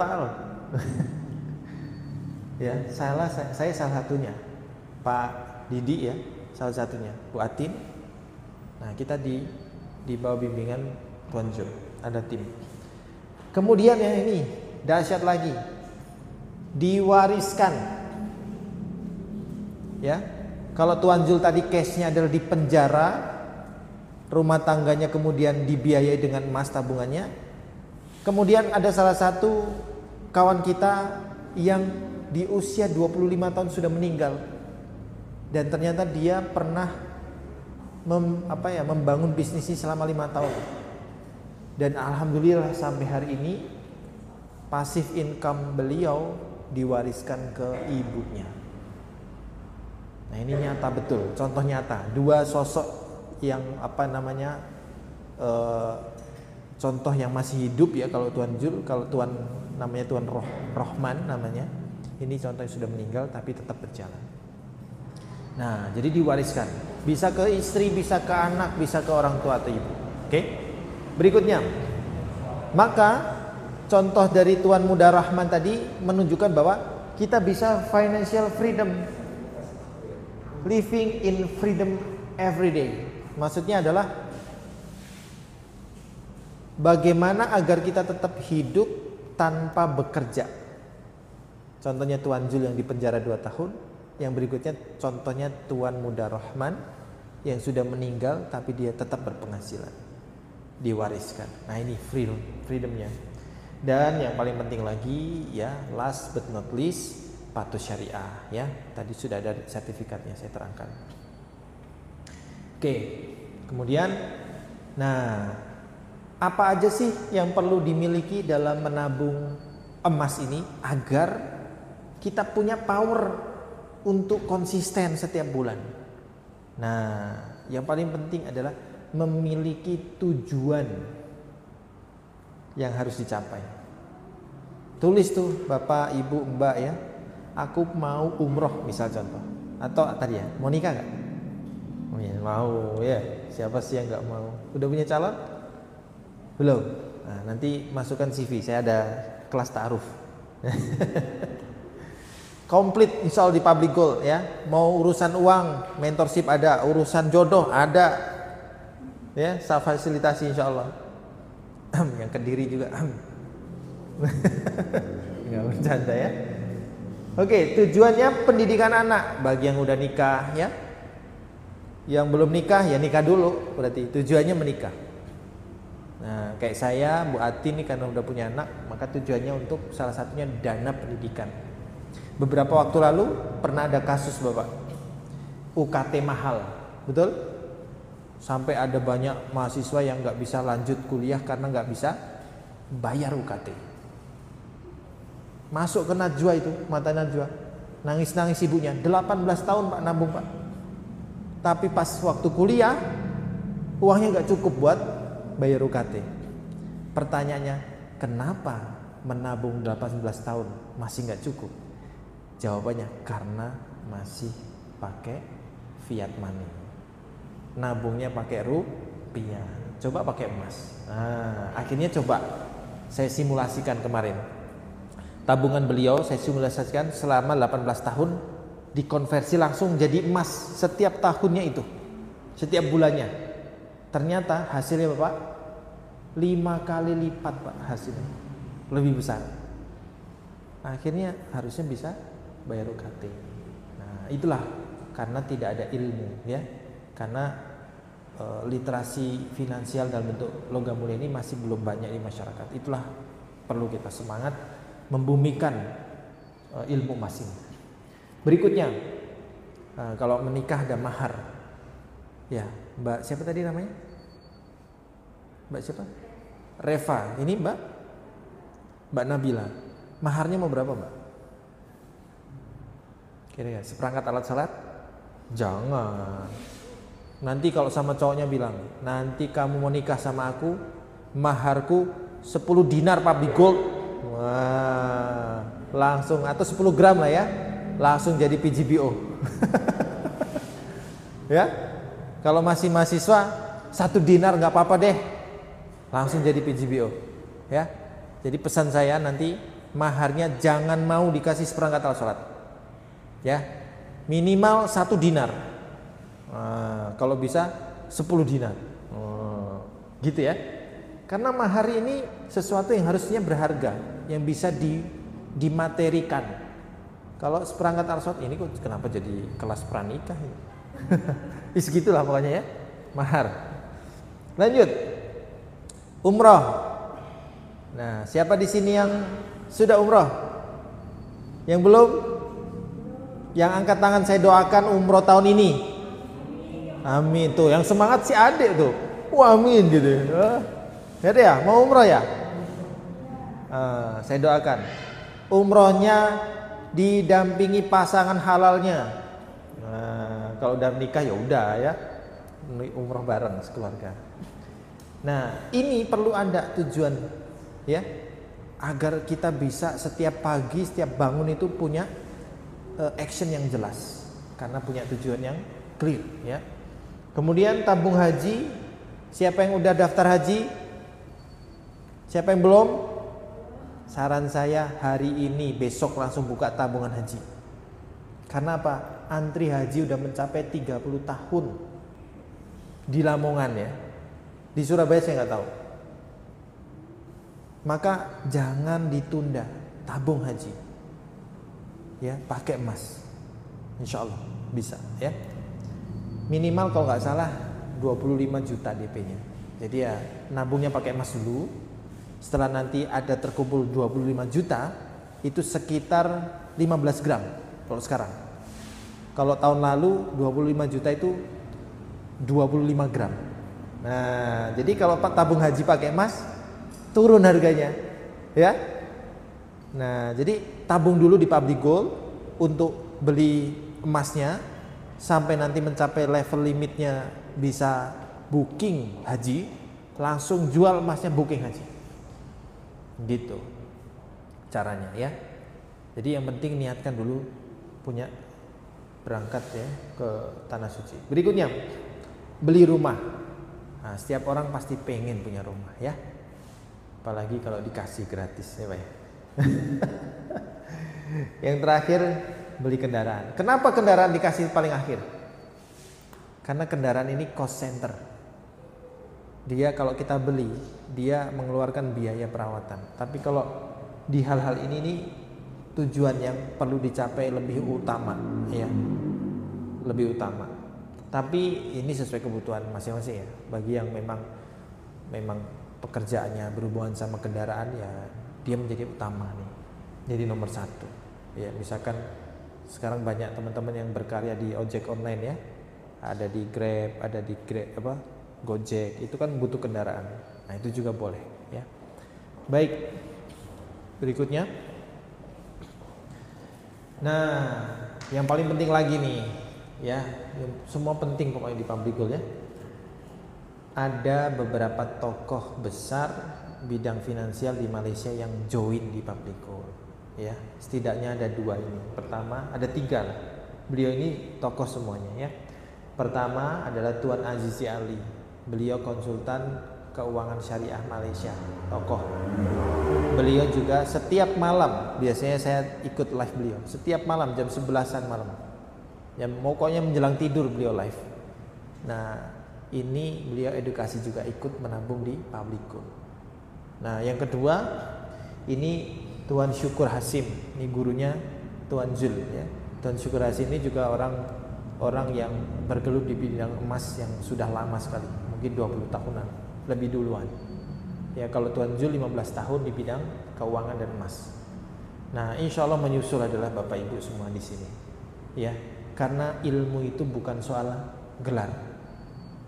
Ya, saya salah satunya. Pak Didi ya, salah satunya. Bu Atin. Nah, kita di bawah bimbingan Tuan Jul, ada tim. Kemudian yang ini dahsyat lagi, diwariskan. Ya, kalau Tuan Jul tadi case-nya adalah di penjara, rumah tangganya kemudian dibiayai dengan emas tabungannya. Kemudian ada salah satu kawan kita yang di usia 25 tahun sudah meninggal, dan ternyata dia pernah membangun bisnisnya selama 5 tahun, dan alhamdulillah sampai hari ini passive income beliau diwariskan ke ibunya. Nah, ini nyata betul, contoh nyata, dua sosok yang contoh yang masih hidup ya. Kalau Tuan Jul, kalau Tuan namanya Tuan Rohman namanya, ini contoh yang sudah meninggal tapi tetap berjalan. Nah, jadi diwariskan, bisa ke istri, bisa ke anak, bisa ke orang tua atau ibu. Oke. Berikutnya, maka contoh dari Tuan Muda Rahman tadi menunjukkan bahwa kita bisa financial freedom, living in freedom every day. Maksudnya adalah bagaimana agar kita tetap hidup tanpa bekerja. Contohnya Tuan Jul yang di penjara 2 tahun. Yang berikutnya contohnya Tuan Muda Rahman yang sudah meninggal tapi dia tetap berpenghasilan, diwariskan. Nah, ini freedomnya. Dan yang paling penting lagi ya, last but not least, patuh syariah ya. Tadi sudah ada sertifikatnya saya terangkan. Oke, kemudian nah, apa aja sih yang perlu dimiliki dalam menabung emas ini agar kita punya power untuk konsisten setiap bulan? Nah, yang paling penting adalah memiliki tujuan yang harus dicapai. Tulis tuh Bapak, Ibu, Mbak ya. Aku mau umroh misal contoh. Atau tadi ya, mau nikah gak? Oh ya, mau ya. Siapa sih yang gak mau? Udah punya calon? Belum? Nah, nanti masukkan CV, saya ada kelas ta'aruf. Komplit insya Allah di Public Gold ya. Mau urusan uang, mentorship ada, urusan jodoh ada, ya, saya fasilitasi insya Allah. Yang Kediri juga. Nggak bercanda ya. Oke, tujuannya pendidikan anak bagi yang udah nikah ya. Yang belum nikah ya nikah dulu, berarti tujuannya menikah. Nah, kayak saya, Bu Ati ini karena udah punya anak, maka tujuannya untuk salah satunya dana pendidikan. Beberapa waktu lalu pernah ada kasus Bapak, UKT mahal, betul? Sampai ada banyak mahasiswa yang nggak bisa lanjut kuliah karena nggak bisa bayar UKT. Masuk ke Najwa itu, mata Najwa, nangis-nangis ibunya, 18 tahun Pak nabung Pak. Tapi pas waktu kuliah, uangnya nggak cukup buat bayar UKT. Pertanyaannya, kenapa menabung 18 tahun masih nggak cukup? Jawabannya karena masih pakai fiat money. Nabungnya pakai rupiah, coba pakai emas. Nah, akhirnya coba saya simulasikan kemarin. Tabungan beliau saya simulasikan selama 18 tahun dikonversi langsung jadi emas setiap tahunnya itu, setiap bulannya. Ternyata hasilnya Bapak 5 kali lipat Pak hasilnya, lebih besar. Akhirnya harusnya bisa bayar UKT. Nah, itulah karena tidak ada ilmu ya. Karena literasi finansial dalam bentuk logam mulia ini masih belum banyak di masyarakat. Itulah perlu kita semangat membumikan ilmu masing. Berikutnya, kalau menikah ada mahar. Ya, Mbak siapa tadi namanya? Mbak siapa? Reva. Ini Mbak Nabila. Maharnya mau berapa Mbak? Kira-kira seperangkat alat salat? Jangan. Nanti kalau sama cowoknya bilang, nanti kamu mau nikah sama aku, maharku 10 dinar public gold. Wah, langsung, atau 10 gram lah ya, langsung jadi PGBO. Ya, kalau masih mahasiswa 1 dinar nggak apa-apa deh, langsung jadi PGBO. Ya, jadi pesan saya nanti maharnya jangan mau dikasih seperangkat alat sholat. Ya, minimal 1 dinar. Nah, kalau bisa 10 dinar. Gitu ya. Karena mahar ini sesuatu yang harusnya berharga, yang bisa dimaterikan. Kalau seperangkat alat sholat ini kok kenapa jadi kelas pranikah ini? Segitulah pokoknya ya, mahar. Lanjut, umroh. Nah, siapa di sini yang sudah umroh? Yang belum? Yang angkat tangan, saya doakan umroh tahun ini. Amin. Tuh, yang semangat si adik tuh. Wah, amin gitu. Ya deh ya, mau umroh ya? Saya doakan umrohnya didampingi pasangan halalnya. Kalau udah nikah ya udah ya, umroh bareng sekeluarga. Nah, ini perlu ada tujuan ya, agar kita bisa setiap pagi, setiap bangun itu punya action yang jelas, karena punya tujuan yang clear ya. Kemudian tabung haji, siapa yang udah daftar haji? Siapa yang belum? Saran saya hari ini, besok langsung buka tabungan haji. Karena apa? Antri haji udah mencapai 30 tahun di Lamongan ya. Di Surabaya saya nggak tahu. Maka jangan ditunda, tabung haji. Ya, pakai emas. Insya Allah bisa ya. Minimal kalau nggak salah 25 juta DP-nya. Jadi ya nabungnya pakai emas dulu. Setelah nanti ada terkumpul 25 juta, itu sekitar 15 gram kalau sekarang. Kalau tahun lalu 25 juta itu 25 gram. Nah, jadi kalau tabung haji pakai emas, turun harganya ya. Nah, jadi tabung dulu di public gold untuk beli emasnya, sampai nanti mencapai level limitnya bisa booking haji, langsung jual emasnya booking haji. Gitu caranya ya. Jadi yang penting niatkan dulu punya berangkat ya ke tanah suci. Berikutnya, beli rumah. Nah, setiap orang pasti pengen punya rumah ya. Apalagi kalau dikasih gratis ya Pak ya. Yang terakhir, beli kendaraan. Kenapa kendaraan dikasih paling akhir? Karena kendaraan ini cost center. Dia kalau kita beli, dia mengeluarkan biaya perawatan. Tapi kalau di hal-hal ini nih, tujuan yang perlu dicapai lebih utama ya. Lebih utama. Tapi ini sesuai kebutuhan masing-masing ya. Bagi yang memang pekerjaannya berhubungan sama kendaraan ya, dia menjadi utama nih. Jadi nomor 1. Ya, misalkan sekarang banyak teman-teman yang berkarya di ojek online ya. Ada di Grab, ada di Gojek, itu kan butuh kendaraan. Nah, itu juga boleh ya. Baik. Berikutnya. Nah, yang paling penting lagi nih ya, semua penting pokoknya di public gold ya. Ada beberapa tokoh besar bidang finansial di Malaysia yang join di public gold ya. Setidaknya ada 2 ini. Pertama, ada 3 lah. Beliau ini tokoh semuanya ya. Pertama adalah Tuan Azizi Ali. Beliau konsultan keuangan syariah Malaysia, tokoh. Beliau juga setiap malam, biasanya saya ikut live beliau. Setiap malam jam 11-an malam. Ya pokoknya menjelang tidur beliau live. Nah, ini beliau edukasi juga, ikut menabung di public gold. Nah, yang kedua ini Tuan Syukur Hasim. Ini gurunya Tuan Zul ya. Tuan Syukur Hasim ini juga orang yang bergelut di bidang emas yang sudah lama sekali, mungkin 20 tahunan lebih duluan ya. Kalau Tuan Zul 15 tahun di bidang keuangan dan emas. Nah, insya Allah menyusul adalah Bapak Ibu semua di sini ya, karena ilmu itu bukan soal gelar.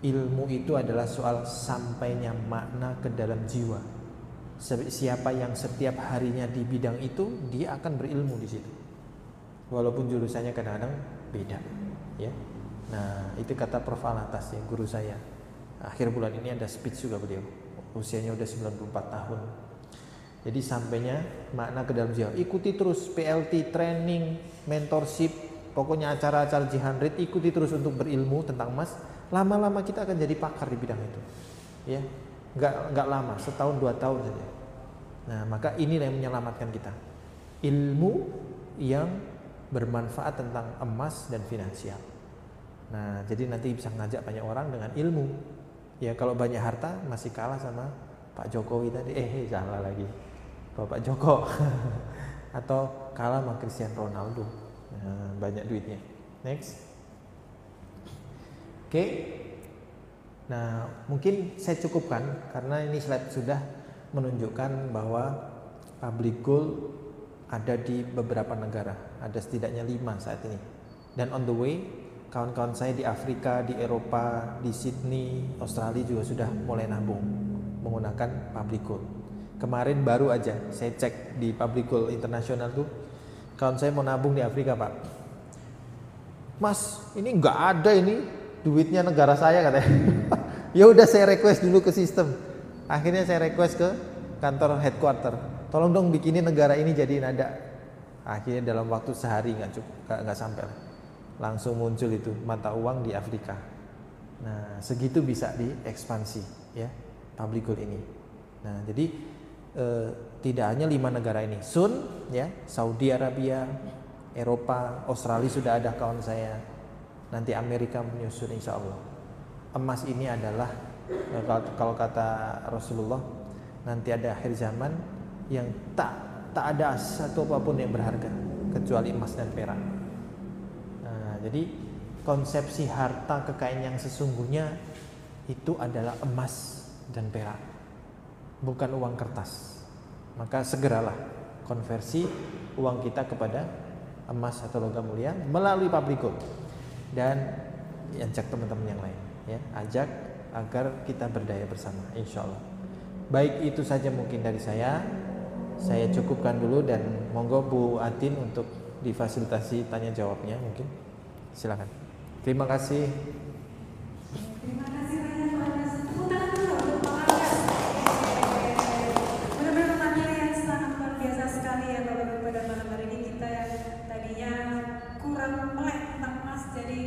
Ilmu itu adalah soal sampainya makna ke dalam jiwa. Siapa yang setiap harinya di bidang itu, dia akan berilmu di situ, walaupun jurusannya kadang-kadang beda ya. Nah, itu kata Prof. Alatas ya, guru saya. Akhir bulan ini ada speech juga beliau. Usianya udah 94 tahun. Jadi sampainya makna ke dalam jiwa. Ikuti terus PLT, training, mentorship, pokoknya acara-acara Jihan Read, ikuti terus untuk berilmu tentang emas. Lama-lama kita akan jadi pakar di bidang itu. Ya, nggak lama, setahun 2 tahun saja. Nah, maka inilah yang menyelamatkan kita. Ilmu yang bermanfaat tentang emas dan finansial. Nah, jadi nanti bisa ngajak banyak orang dengan ilmu. Ya, kalau banyak harta masih kalah sama Pak Jokowi tadi. Salah lagi. Bapak Joko. Atau kalah sama Cristiano Ronaldo. Nah, banyak duitnya. Next. Oke. Nah, mungkin saya cukupkan karena ini slide sudah menunjukkan bahwa public gold ada di beberapa negara. Ada setidaknya 5 saat ini. Dan on the way, kawan-kawan saya di Afrika, di Eropa, di Sydney, Australia juga sudah mulai nabung menggunakan public gold. Kemarin baru aja saya cek di public gold internasional tuh, kawan saya mau nabung di Afrika, Pak. Mas, ini nggak ada ini duitnya negara saya katanya. Ya udah saya request dulu ke sistem. Akhirnya saya request ke kantor headquarter. Tolong dong bikinin negara ini jadiin ada. Akhirnya dalam waktu sehari nggak sampai lah. Langsung muncul itu mata uang di Afrika. Nah, segitu bisa diekspansi ya public gold ini. Nah, jadi tidak hanya 5 negara ini. Soon ya, Saudi Arabia, Eropa, Australia sudah ada kawan saya. Nanti Amerika menyusul insya Allah. Emas ini adalah kalau kata Rasulullah, nanti ada akhir zaman yang tak ada satu apapun yang berharga kecuali emas dan perak. Nah, jadi konsepsi harta kekayaan yang sesungguhnya itu adalah emas dan perak, bukan uang kertas. Maka segeralah konversi uang kita kepada emas atau logam mulia melalui public gold, dan ajak teman-teman yang lain ya, ajak agar kita berdaya bersama insya Allah. Baik, itu saja mungkin dari saya cukupkan dulu, dan monggo Bu Atin untuk difasilitasi tanya jawabnya mungkin. Silakan. Terima kasih. Terima kasih banyak Pak Anas. Tepuk tangan dulu untuk Pak Anas. Benar-benar materi yang sangat luar biasa sekali ya Bapak-Ibu. Pada malam hari ini kita yang tadinya kurang melek tentang emas jadi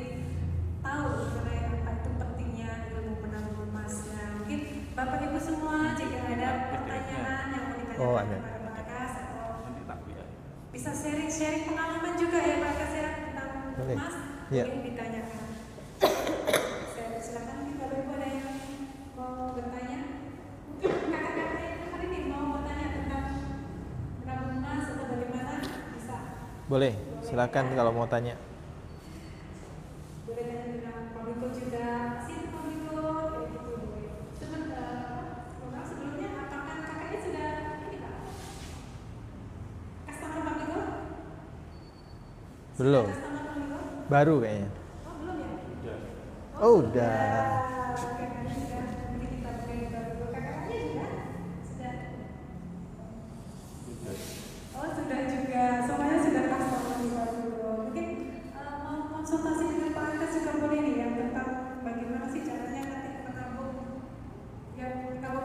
tahu mengenai apa itu pentingnya ilmu menabung emas. Nah, mungkin Bapak Ibu semua jika ada pertanyaan yang mau ditanyakan kepada Pak Anas atau bisa sharing pengalaman juga ya Pak Anas ya tentang emas. Ya. Mungkin ditanyakan. Silakan mungkin Bapak Ibu ada yang mau bertanya. Mungkin kakak-kakak yang hari ini mau bertanya tentang menabung emas atau bagaimana bisa. Boleh, silakan kalau mau tanya. Boleh tanya tentang public gold juga. Sini public gold kayak gitu boleh. Program sebelumnya apakah kakaknya sudah ini Pak? Customer public gold? Belum. Customer public gold? Baru kayaknya. Oh belum ya? Oh, udah. Kakaknya sudah. Mungkin kita buka juga dulu. Kakaknya juga sudah. Oh sudah juga. Semuanya sudah customer juga dulu. Mungkin mau konsultasi dengan Pak Anas juga boleh nih ya tentang bagaimana sih caranya nanti menabung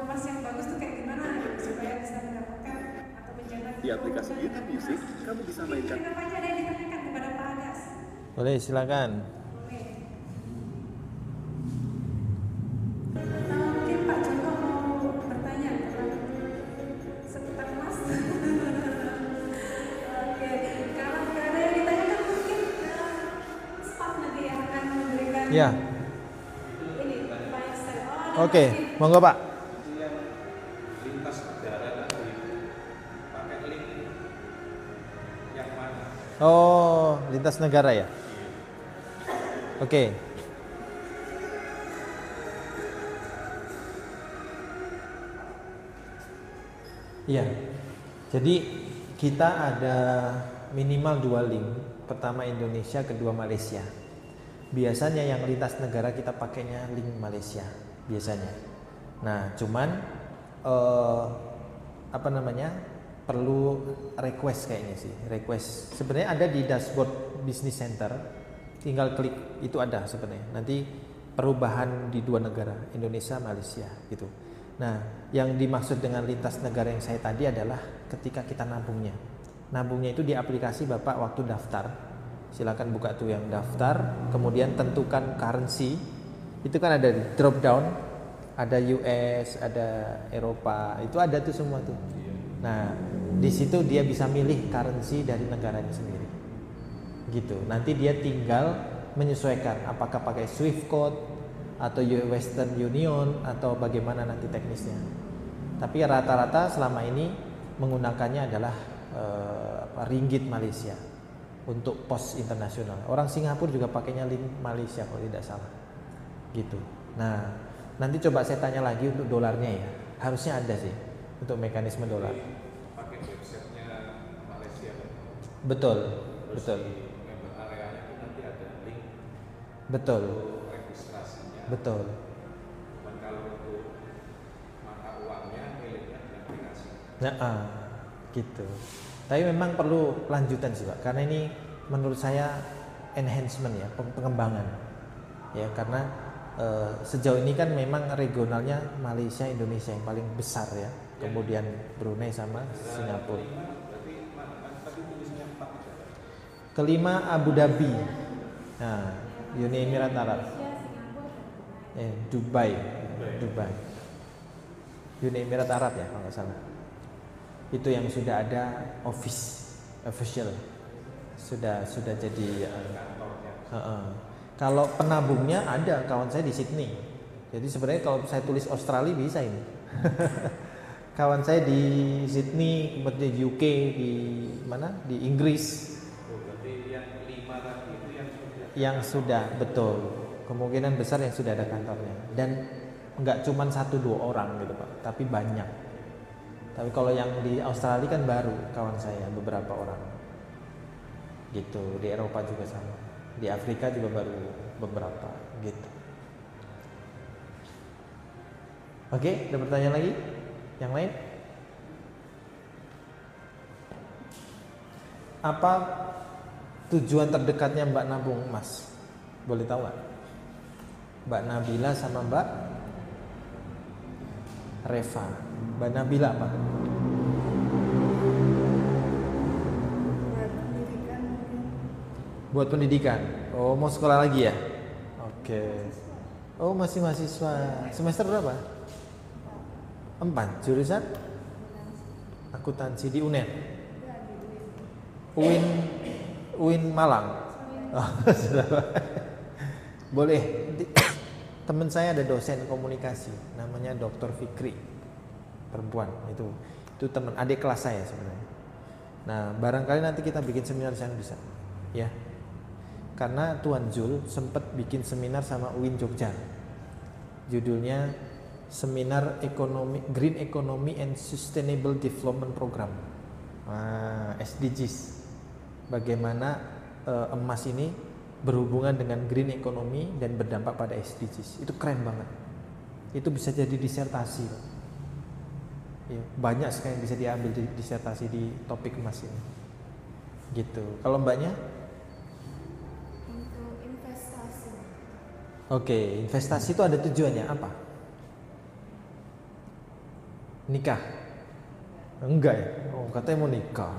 emas yang bagus tuh kayak gimana gitu, supaya bisa mendapatkan atau menjaga Di aplikasi YouTube Music, kamu bisa mainkan. Mungkin apa aja ada yang ditanyakan kepada Pak Anas? Boleh, silakan. Mungkin Pak Joko mau bertanya seputar emas. Oke, kalau nggak ada yang ditanyakan mungkin staff nanti yang akan memberikan Ya. ini banyak saya. Oke, monggo Pak. Lintas negara tadi pakai link yang mana? Oh, lintas negara ya. Oke. Iya. Jadi kita ada minimal 2 link. Pertama Indonesia, kedua Malaysia. Biasanya yang lintas negara kita pakainya link Malaysia biasanya. Nah, cuman perlu request kayaknya sih. Request. Sebenarnya ada di dashboard Business Center. tinggal klik itu ada sebenarnya. Nanti perubahan di 2 negara, Indonesia, Malaysia gitu. Nah, yang dimaksud dengan lintas negara yang saya tadi adalah ketika kita nabungnya. Nabungnya itu di aplikasi Bapak waktu daftar. Silakan buka tuh yang daftar, kemudian tentukan currency. Itu kan ada di drop down, ada US, ada Eropa, itu ada tuh semua tuh. Nah, di situ dia bisa milih currency dari negaranya sendiri. Gitu. Nanti dia tinggal menyesuaikan apakah pakai Swift code atau Western Union atau bagaimana nanti teknisnya. Tapi rata-rata selama ini menggunakannya adalah ringgit Malaysia untuk pos internasional. Orang Singapura juga pakainya ringgit Malaysia kalau tidak salah. Gitu. Nah, nanti coba saya tanya lagi untuk dolarnya ya. Harusnya ada sih untuk mekanisme dolar. Pakai websitenya Malaysia. Betul, Terus betul. di member areanya itu nanti ada link Betul, untuk registrasinya. betul. Cuman kalau untuk mata uangnya miliknya di aplikasi. Nah, gitu. Tapi memang perlu lanjutan sih Pak, karena ini menurut saya enhancement ya, pengembangan. Ya, karena sejauh ini kan memang regionalnya Malaysia, Indonesia yang paling besar ya. Kemudian Brunei sama Singapura. Berarti tadi tulisnya 4 juga. Kelima Abu Dhabi. Nah, Uni Emirat Arab. Dubai. Uni Emirat Arab ya kalau nggak salah. Itu yang sudah ada official. Sudah jadi kalau penabungnya ada kawan saya di Sydney. Jadi sebenarnya kalau saya tulis Australia bisa ini. Kawan saya di Sydney, kemudian di UK, di mana? Di Inggris. Berarti yang 5 tadi itu Yang sudah betul. Kemungkinan besar yang sudah ada kantornya. Dan nggak cuma 1-2 orang gitu Pak, tapi banyak. Tapi kalau yang di Australia kan baru kawan saya beberapa orang. Gitu. Di Eropa juga sama. Di Afrika juga baru beberapa gitu. Oke, ada pertanyaan lagi? Yang lain? Apa tujuan terdekatnya Mbak nabung emas? Boleh tahu nggak? Mbak Nabila sama Mbak Reva. Mbak Nabila apa? Buat pendidikan. Oh, mau sekolah lagi ya? Oke. Oh, masih mahasiswa. Semester berapa? 4. Jurusan? Akuntansi di UNER. UIN Malang. Oh, boleh. Teman saya ada dosen komunikasi, namanya Dr. Fikri, perempuan. Itu teman adik kelas saya sebenarnya. Nah, barangkali nanti kita bikin seminar di sana bisa, ya. Karena Tuan Jul sempat bikin seminar sama UIN Jogja. Judulnya Seminar Ekonomi Green Economy and Sustainable Development Program. SDGs. Bagaimana emas ini berhubungan dengan green economy dan berdampak pada SDGs. Itu keren banget. Itu bisa jadi disertasi. Ya, banyak sekali yang bisa diambil di disertasi di topik emas ini. Gitu. Kalau Mbaknya? Untuk investasi. Oke, investasi itu ada tujuannya apa? Nikah? Enggak ya? Oh, katanya mau nikah.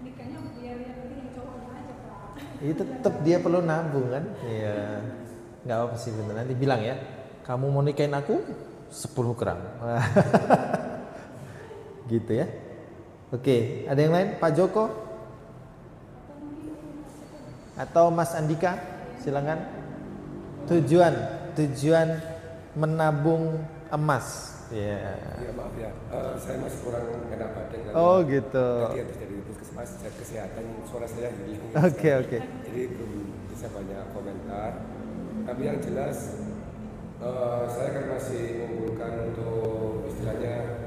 Nikahnya biar yang penting yang cowoknya aja Pak. Itu tetap dia perlu nabung kan? Iya. Enggak apa sih bener. Nanti bilang ya, kamu mau nikahin aku 10 gram. Gitu ya. Oke, ada yang lain? Pak Joko? Atau Mas Andika? Silakan. Tujuan menabung emas. Iya. Ya maaf ya, saya masih kurang enak badan. Oh gitu. Tadi habis dari puskesmas cek kesehatan, suara saya hilang. Oke. Jadi belum bisa banyak komentar. Tapi yang jelas, saya kan masih mengumpulkan untuk istilahnya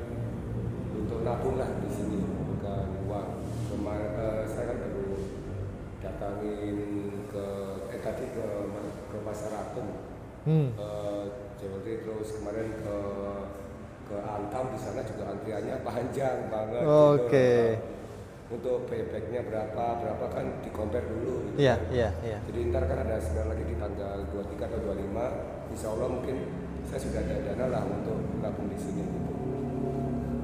untuk nabung lah di sini, bukan uang. Kemarin saya kan baru datangin tadi ke Pasar Atom, Jewelry, terus kemarin ke Antam, di sana juga antriannya panjang banget. Oke. Gitu. untuk paybacknya berapa kan di compare dulu gitu. Iya. Jadi ntar kan ada sidang lagi di tanggal 23 atau 25, insya Allah mungkin saya sudah ada dana lah untuk gabung di sini gitu.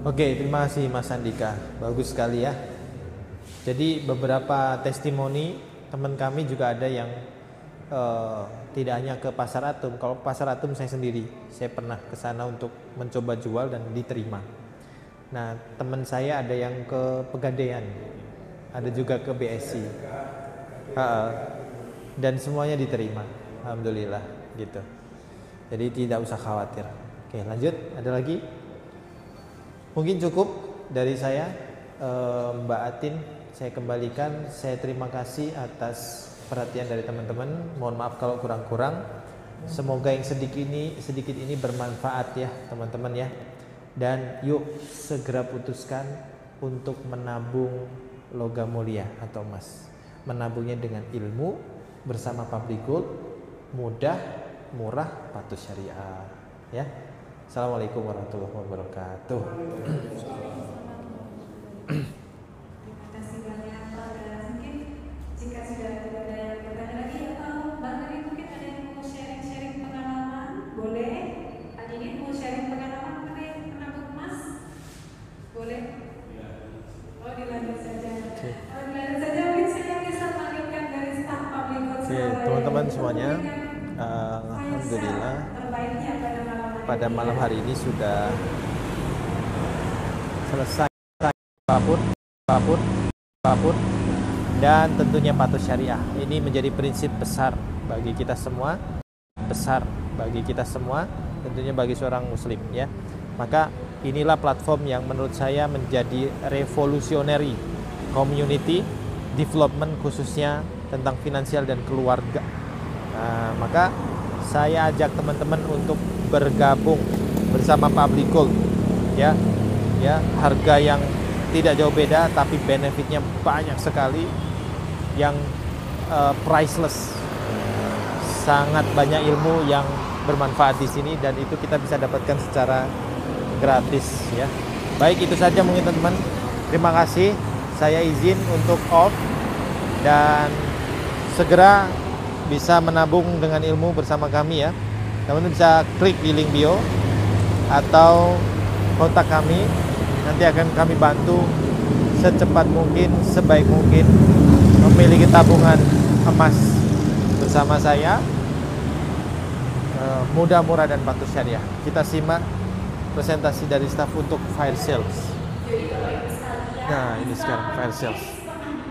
Oke, terima kasih Mas Andika, bagus sekali ya. Jadi beberapa testimoni teman kami juga ada yang tidak hanya ke Pasar Atom. Kalau Pasar Atom saya sendiri, saya pernah ke sana untuk mencoba jual dan diterima. Nah, teman saya ada yang ke Pegadaian, ada juga ke BSI, dan semuanya diterima, alhamdulillah gitu. Jadi tidak usah khawatir. Oke, lanjut, ada lagi? Mungkin cukup dari saya, Mbak Atin. Saya kembalikan. Saya terima kasih atas perhatian dari teman-teman. Mohon maaf kalau kurang-kurang. Semoga yang sedikit ini bermanfaat ya teman-teman ya. Dan yuk segera putuskan untuk menabung logam mulia atau emas. Menabungnya dengan ilmu bersama Public Gold, mudah, murah, patuh syariah. Ya. Assalamualaikum warahmatullahi wabarakatuh. Terima kasih banyak Pak. Dan mungkin jika sudah tidak ada yang bertanya lagi atau Mbak Nari mungkin ada yang mau sharing pengalaman, boleh. Ini mau sharing pengalaman mengenai menabung emas, boleh. Oh, dilanjut saja. Mungkin saya bisa panggilkan dari staf Public Gold Surabaya. Teman-teman semuanya, alhamdulillah pada malam hari ini sudah selesai apapun dan tentunya patuh syariah. Ini menjadi prinsip besar bagi kita semua, tentunya bagi seorang muslim ya. Maka inilah platform yang menurut saya menjadi revolutionary community development khususnya tentang finansial dan keluarga. Nah, maka saya ajak teman-teman untuk bergabung bersama Public Gold ya, harga yang tidak jauh beda tapi benefitnya banyak sekali yang priceless. Sangat banyak ilmu yang bermanfaat di sini dan itu kita bisa dapatkan secara gratis ya. Baik, itu saja mungkin teman-teman. Terima kasih. Saya izin untuk off dan segera bisa menabung dengan ilmu bersama kami ya. Teman-teman bisa klik di link bio atau kontak kami. Nanti akan kami bantu secepat mungkin, sebaik mungkin memiliki tabungan emas bersama saya. Mudah, murah, dan patuh syariah. Kita simak presentasi dari staf untuk fire sales. Nah, ini sekarang fire sales.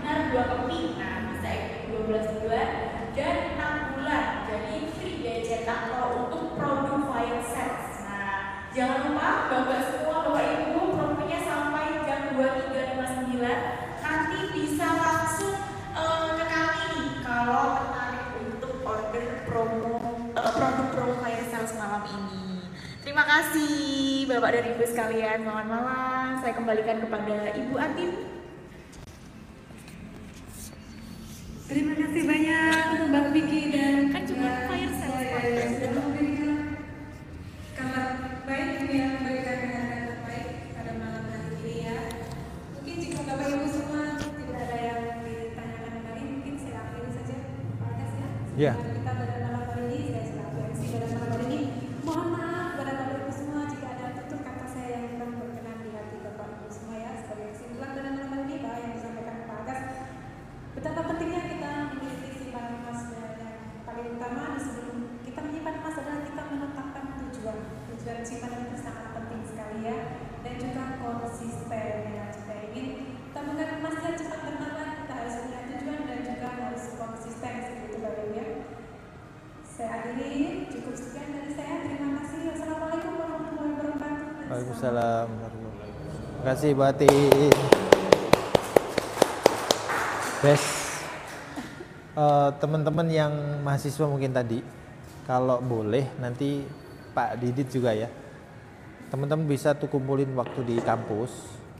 Benar 2 keping, nah bisa 12 bulan dan 6 bulan. Jadi free biaya cetak kalau untuk produk fire sales. Nah, jangan lupa Bapak semua, Bapak Ibu, promonya sampai jam 23.59. Nanti bisa langsung ke kami nih kalau tertarik untuk order produk promo fire sales malam ini. Terima kasih Bapak dan Ibu sekalian. Selamat malam. Saya kembalikan kepada Ibu Atin. Terima kasih banyak Mbak Vicky dan Kan cuma fire sales. sudah memberikan kabar baik yang memberikan harga terbaik pada malam hari ini ya. Mungkin jika Bapak Ibu semua tidak ada yang ditanyakan kembali, mungkin saya akhiri saja Pak Agas ya. Ya. Kita pada malam hari ini, saya selaku MC pada malam hari ini. Mohon maaf kepada Bapak Ibu semua jika ada tutur kata saya yang kurang berkenan di hati Bapak Ibu semua ya. Sebagai kesimpulan pada malam hari ini bahwa yang disampaikan Pak Agas, betapa pentingnya kita memiliki simpanan emas dan yang paling utama sebelum kita menyimpan emas adalah kita menetapkan tujuan simpanan itu sangat penting sekali ya, dan juga konsisten ya. Jika ingin tabungan emasnya cepat bertambah, kita harus punya tujuan dan juga harus konsisten seperti itu ya. Saya akhiri, cukup sekian dari saya. Terima kasih. Wassalamualaikum warahmatullahi wabarakatuh. Waalaikumsalam. Terima kasih Bu Atin. Best. Teman-teman yang mahasiswa mungkin tadi, kalau boleh nanti Pak Didit juga ya, teman-teman bisa tuh kumpulin waktu di kampus.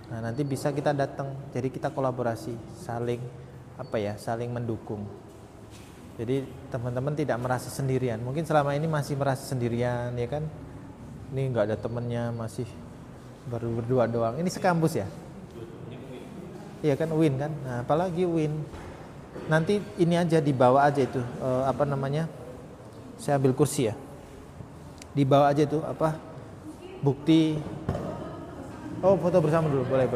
Nah, nanti bisa kita datang, jadi kita kolaborasi, saling mendukung. Jadi teman-teman tidak merasa sendirian. Mungkin selama ini masih merasa sendirian ya kan, ini nggak ada temennya, masih baru berdua doang. Ini sekampus ya? Iya kan win kan. Nah, apalagi win. Nanti ini aja dibawa aja itu apa namanya? Saya ambil kursi ya. Dibawa aja itu apa? Bukti. Oh, foto bersama dulu, boleh.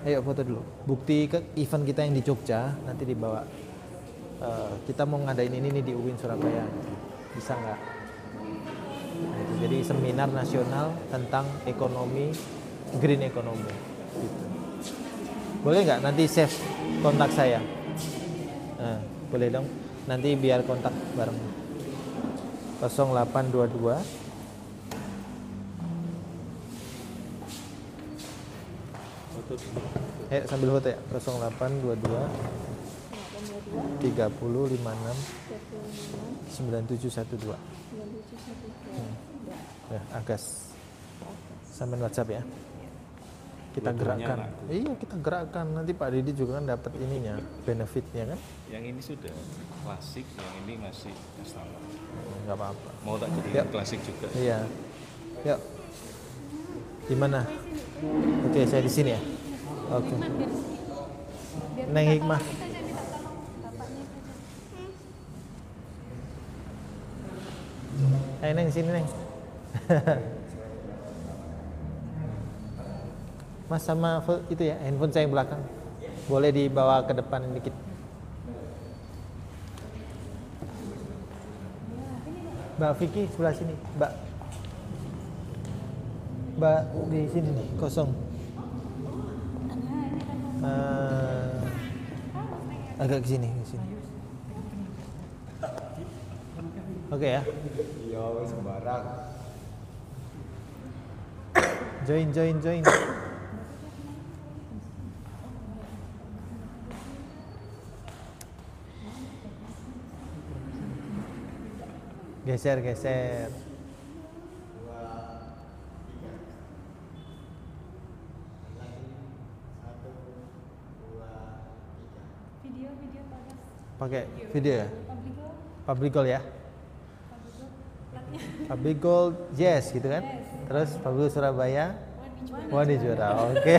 Ayo foto dulu. Bukti ke event kita yang di Jogja nanti dibawa. Kita mau ngadain ini nih di UIN Surabaya. Bisa nggak? Nah, itu jadi seminar nasional tentang ekonomi, green economy. Gitu. Boleh nggak nanti save kontak saya? Nah, boleh dong. Nanti biar kontak bareng. 0822 sambil foto ya. 0822 30 56 9712. Ya, Agas. Sampai WhatsApp ya. Kita gerakkan. Iya, kita gerakkan. Nanti Pak Didi juga kan dapat ininya, benefitnya kan. Yang ini sudah klasik, yang ini masih customer. Enggak apa-apa. Mau tak jadi klasik juga. Iya. Yuk. Di mana? Oke, saya di sini ya. Oke. Neng Hikmah. Ayo Neng sini Neng. Mas sama itu ya, handphone saya yang belakang. Boleh dibawa ke depan dikit. Mbak Vicky sebelah sini, Mbak di sini nih, kosong. Agak ke sini. Oke ya. Iya, sembarang. Join. Geser. Video Pakai video ya? Public Gold ya? Public Gold, yes gitu kan? Terus Public Gold Surabaya, Wani juara, oke.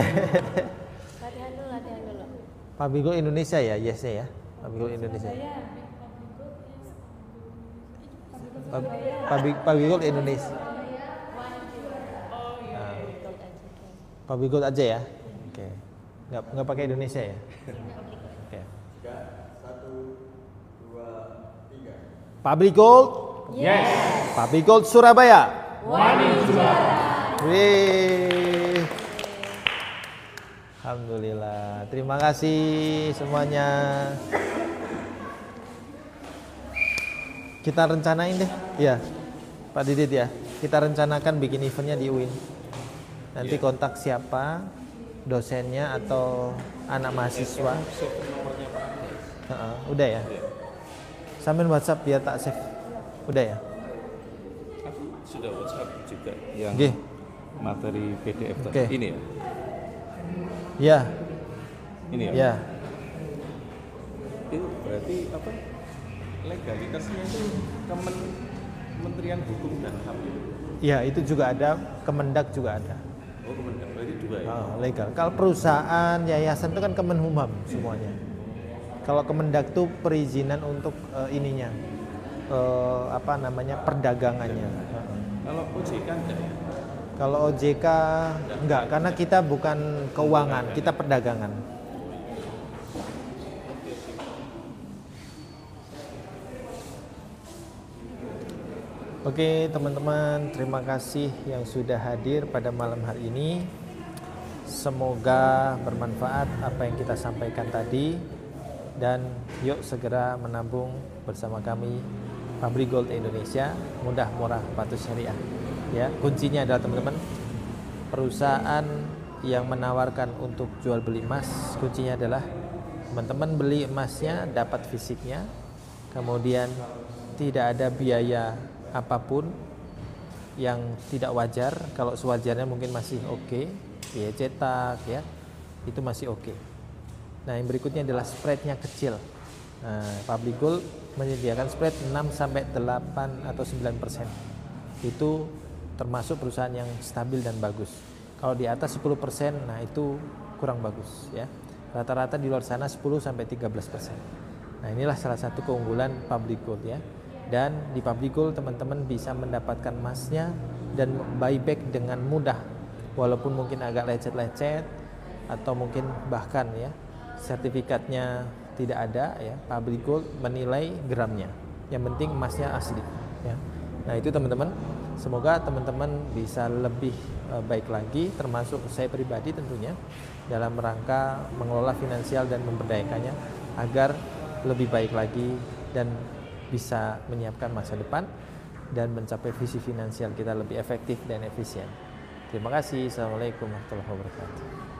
Latihan dulu. Public Gold Indonesia ya, yes ya? Public Gold Indonesia. Public Gold Indonesia. Public Gold aja ya? Oke. Nggak pakai Indonesia ya? Oke. 1, 2, 3. Public Gold? Yes. Public Gold Surabaya. Wani juara. Wih. Alhamdulillah. Terima kasih semuanya. Kita rencanain deh, ya, Pak Didit ya. Kita rencanakan bikin eventnya di UIN. Nanti kontak siapa, dosennya atau anak mahasiswa. Udah ya. Sambil WhatsApp biar tak save. Udah ya. Aku sudah WhatsApp juga yang materi PDF tadi. Okay. Ini ya. Ya. Ini ya. Ya. Itu berarti apa? Legalitasnya itu Kementerian Hukum dan HAM. Ya, itu juga ada, Kemendak juga ada. Oh, Kemendak berarti juga ya. Legal. Kalau perusahaan, yayasan itu kan Kemenhumham semuanya. Kalau Kemendak itu perizinan untuk ininya, apa namanya, perdagangannya. Kalau OJK enggak ya? Kalau OJK enggak, karena kita bukan keuangan, kita perdagangan. Oke teman-teman, terima kasih yang sudah hadir pada malam hari ini. Semoga bermanfaat apa yang kita sampaikan tadi. Dan yuk segera menabung bersama kami Public Gold Indonesia, mudah, murah, patuh, syariah. Ya, kuncinya adalah teman-teman, perusahaan yang menawarkan untuk jual beli emas, kuncinya adalah teman-teman beli emasnya dapat fisiknya, kemudian tidak ada biaya apapun yang tidak wajar. Kalau sewajarnya mungkin masih oke, biaya cetak ya, itu masih oke. Nah, yang berikutnya adalah spreadnya kecil. Nah, Public Gold menyediakan spread 6-8 atau 9%. Itu termasuk perusahaan yang stabil dan bagus. Kalau di atas 10%, nah itu kurang bagus ya. Rata-rata di luar sana 10-13%. Nah inilah salah satu keunggulan public gold ya. Dan di public gold teman-teman bisa mendapatkan emasnya dan buyback dengan mudah. Walaupun mungkin agak lecet-lecet atau mungkin bahkan ya sertifikatnya tidak ada ya. Public gold menilai gramnya. Yang penting emasnya asli ya. Nah itu teman-teman, semoga teman-teman bisa lebih baik lagi, termasuk saya pribadi tentunya, dalam rangka mengelola finansial dan memberdayakannya agar lebih baik lagi dan bisa menyiapkan masa depan dan mencapai visi finansial kita lebih efektif dan efisien. Terima kasih. Assalamualaikum warahmatullahi wabarakatuh.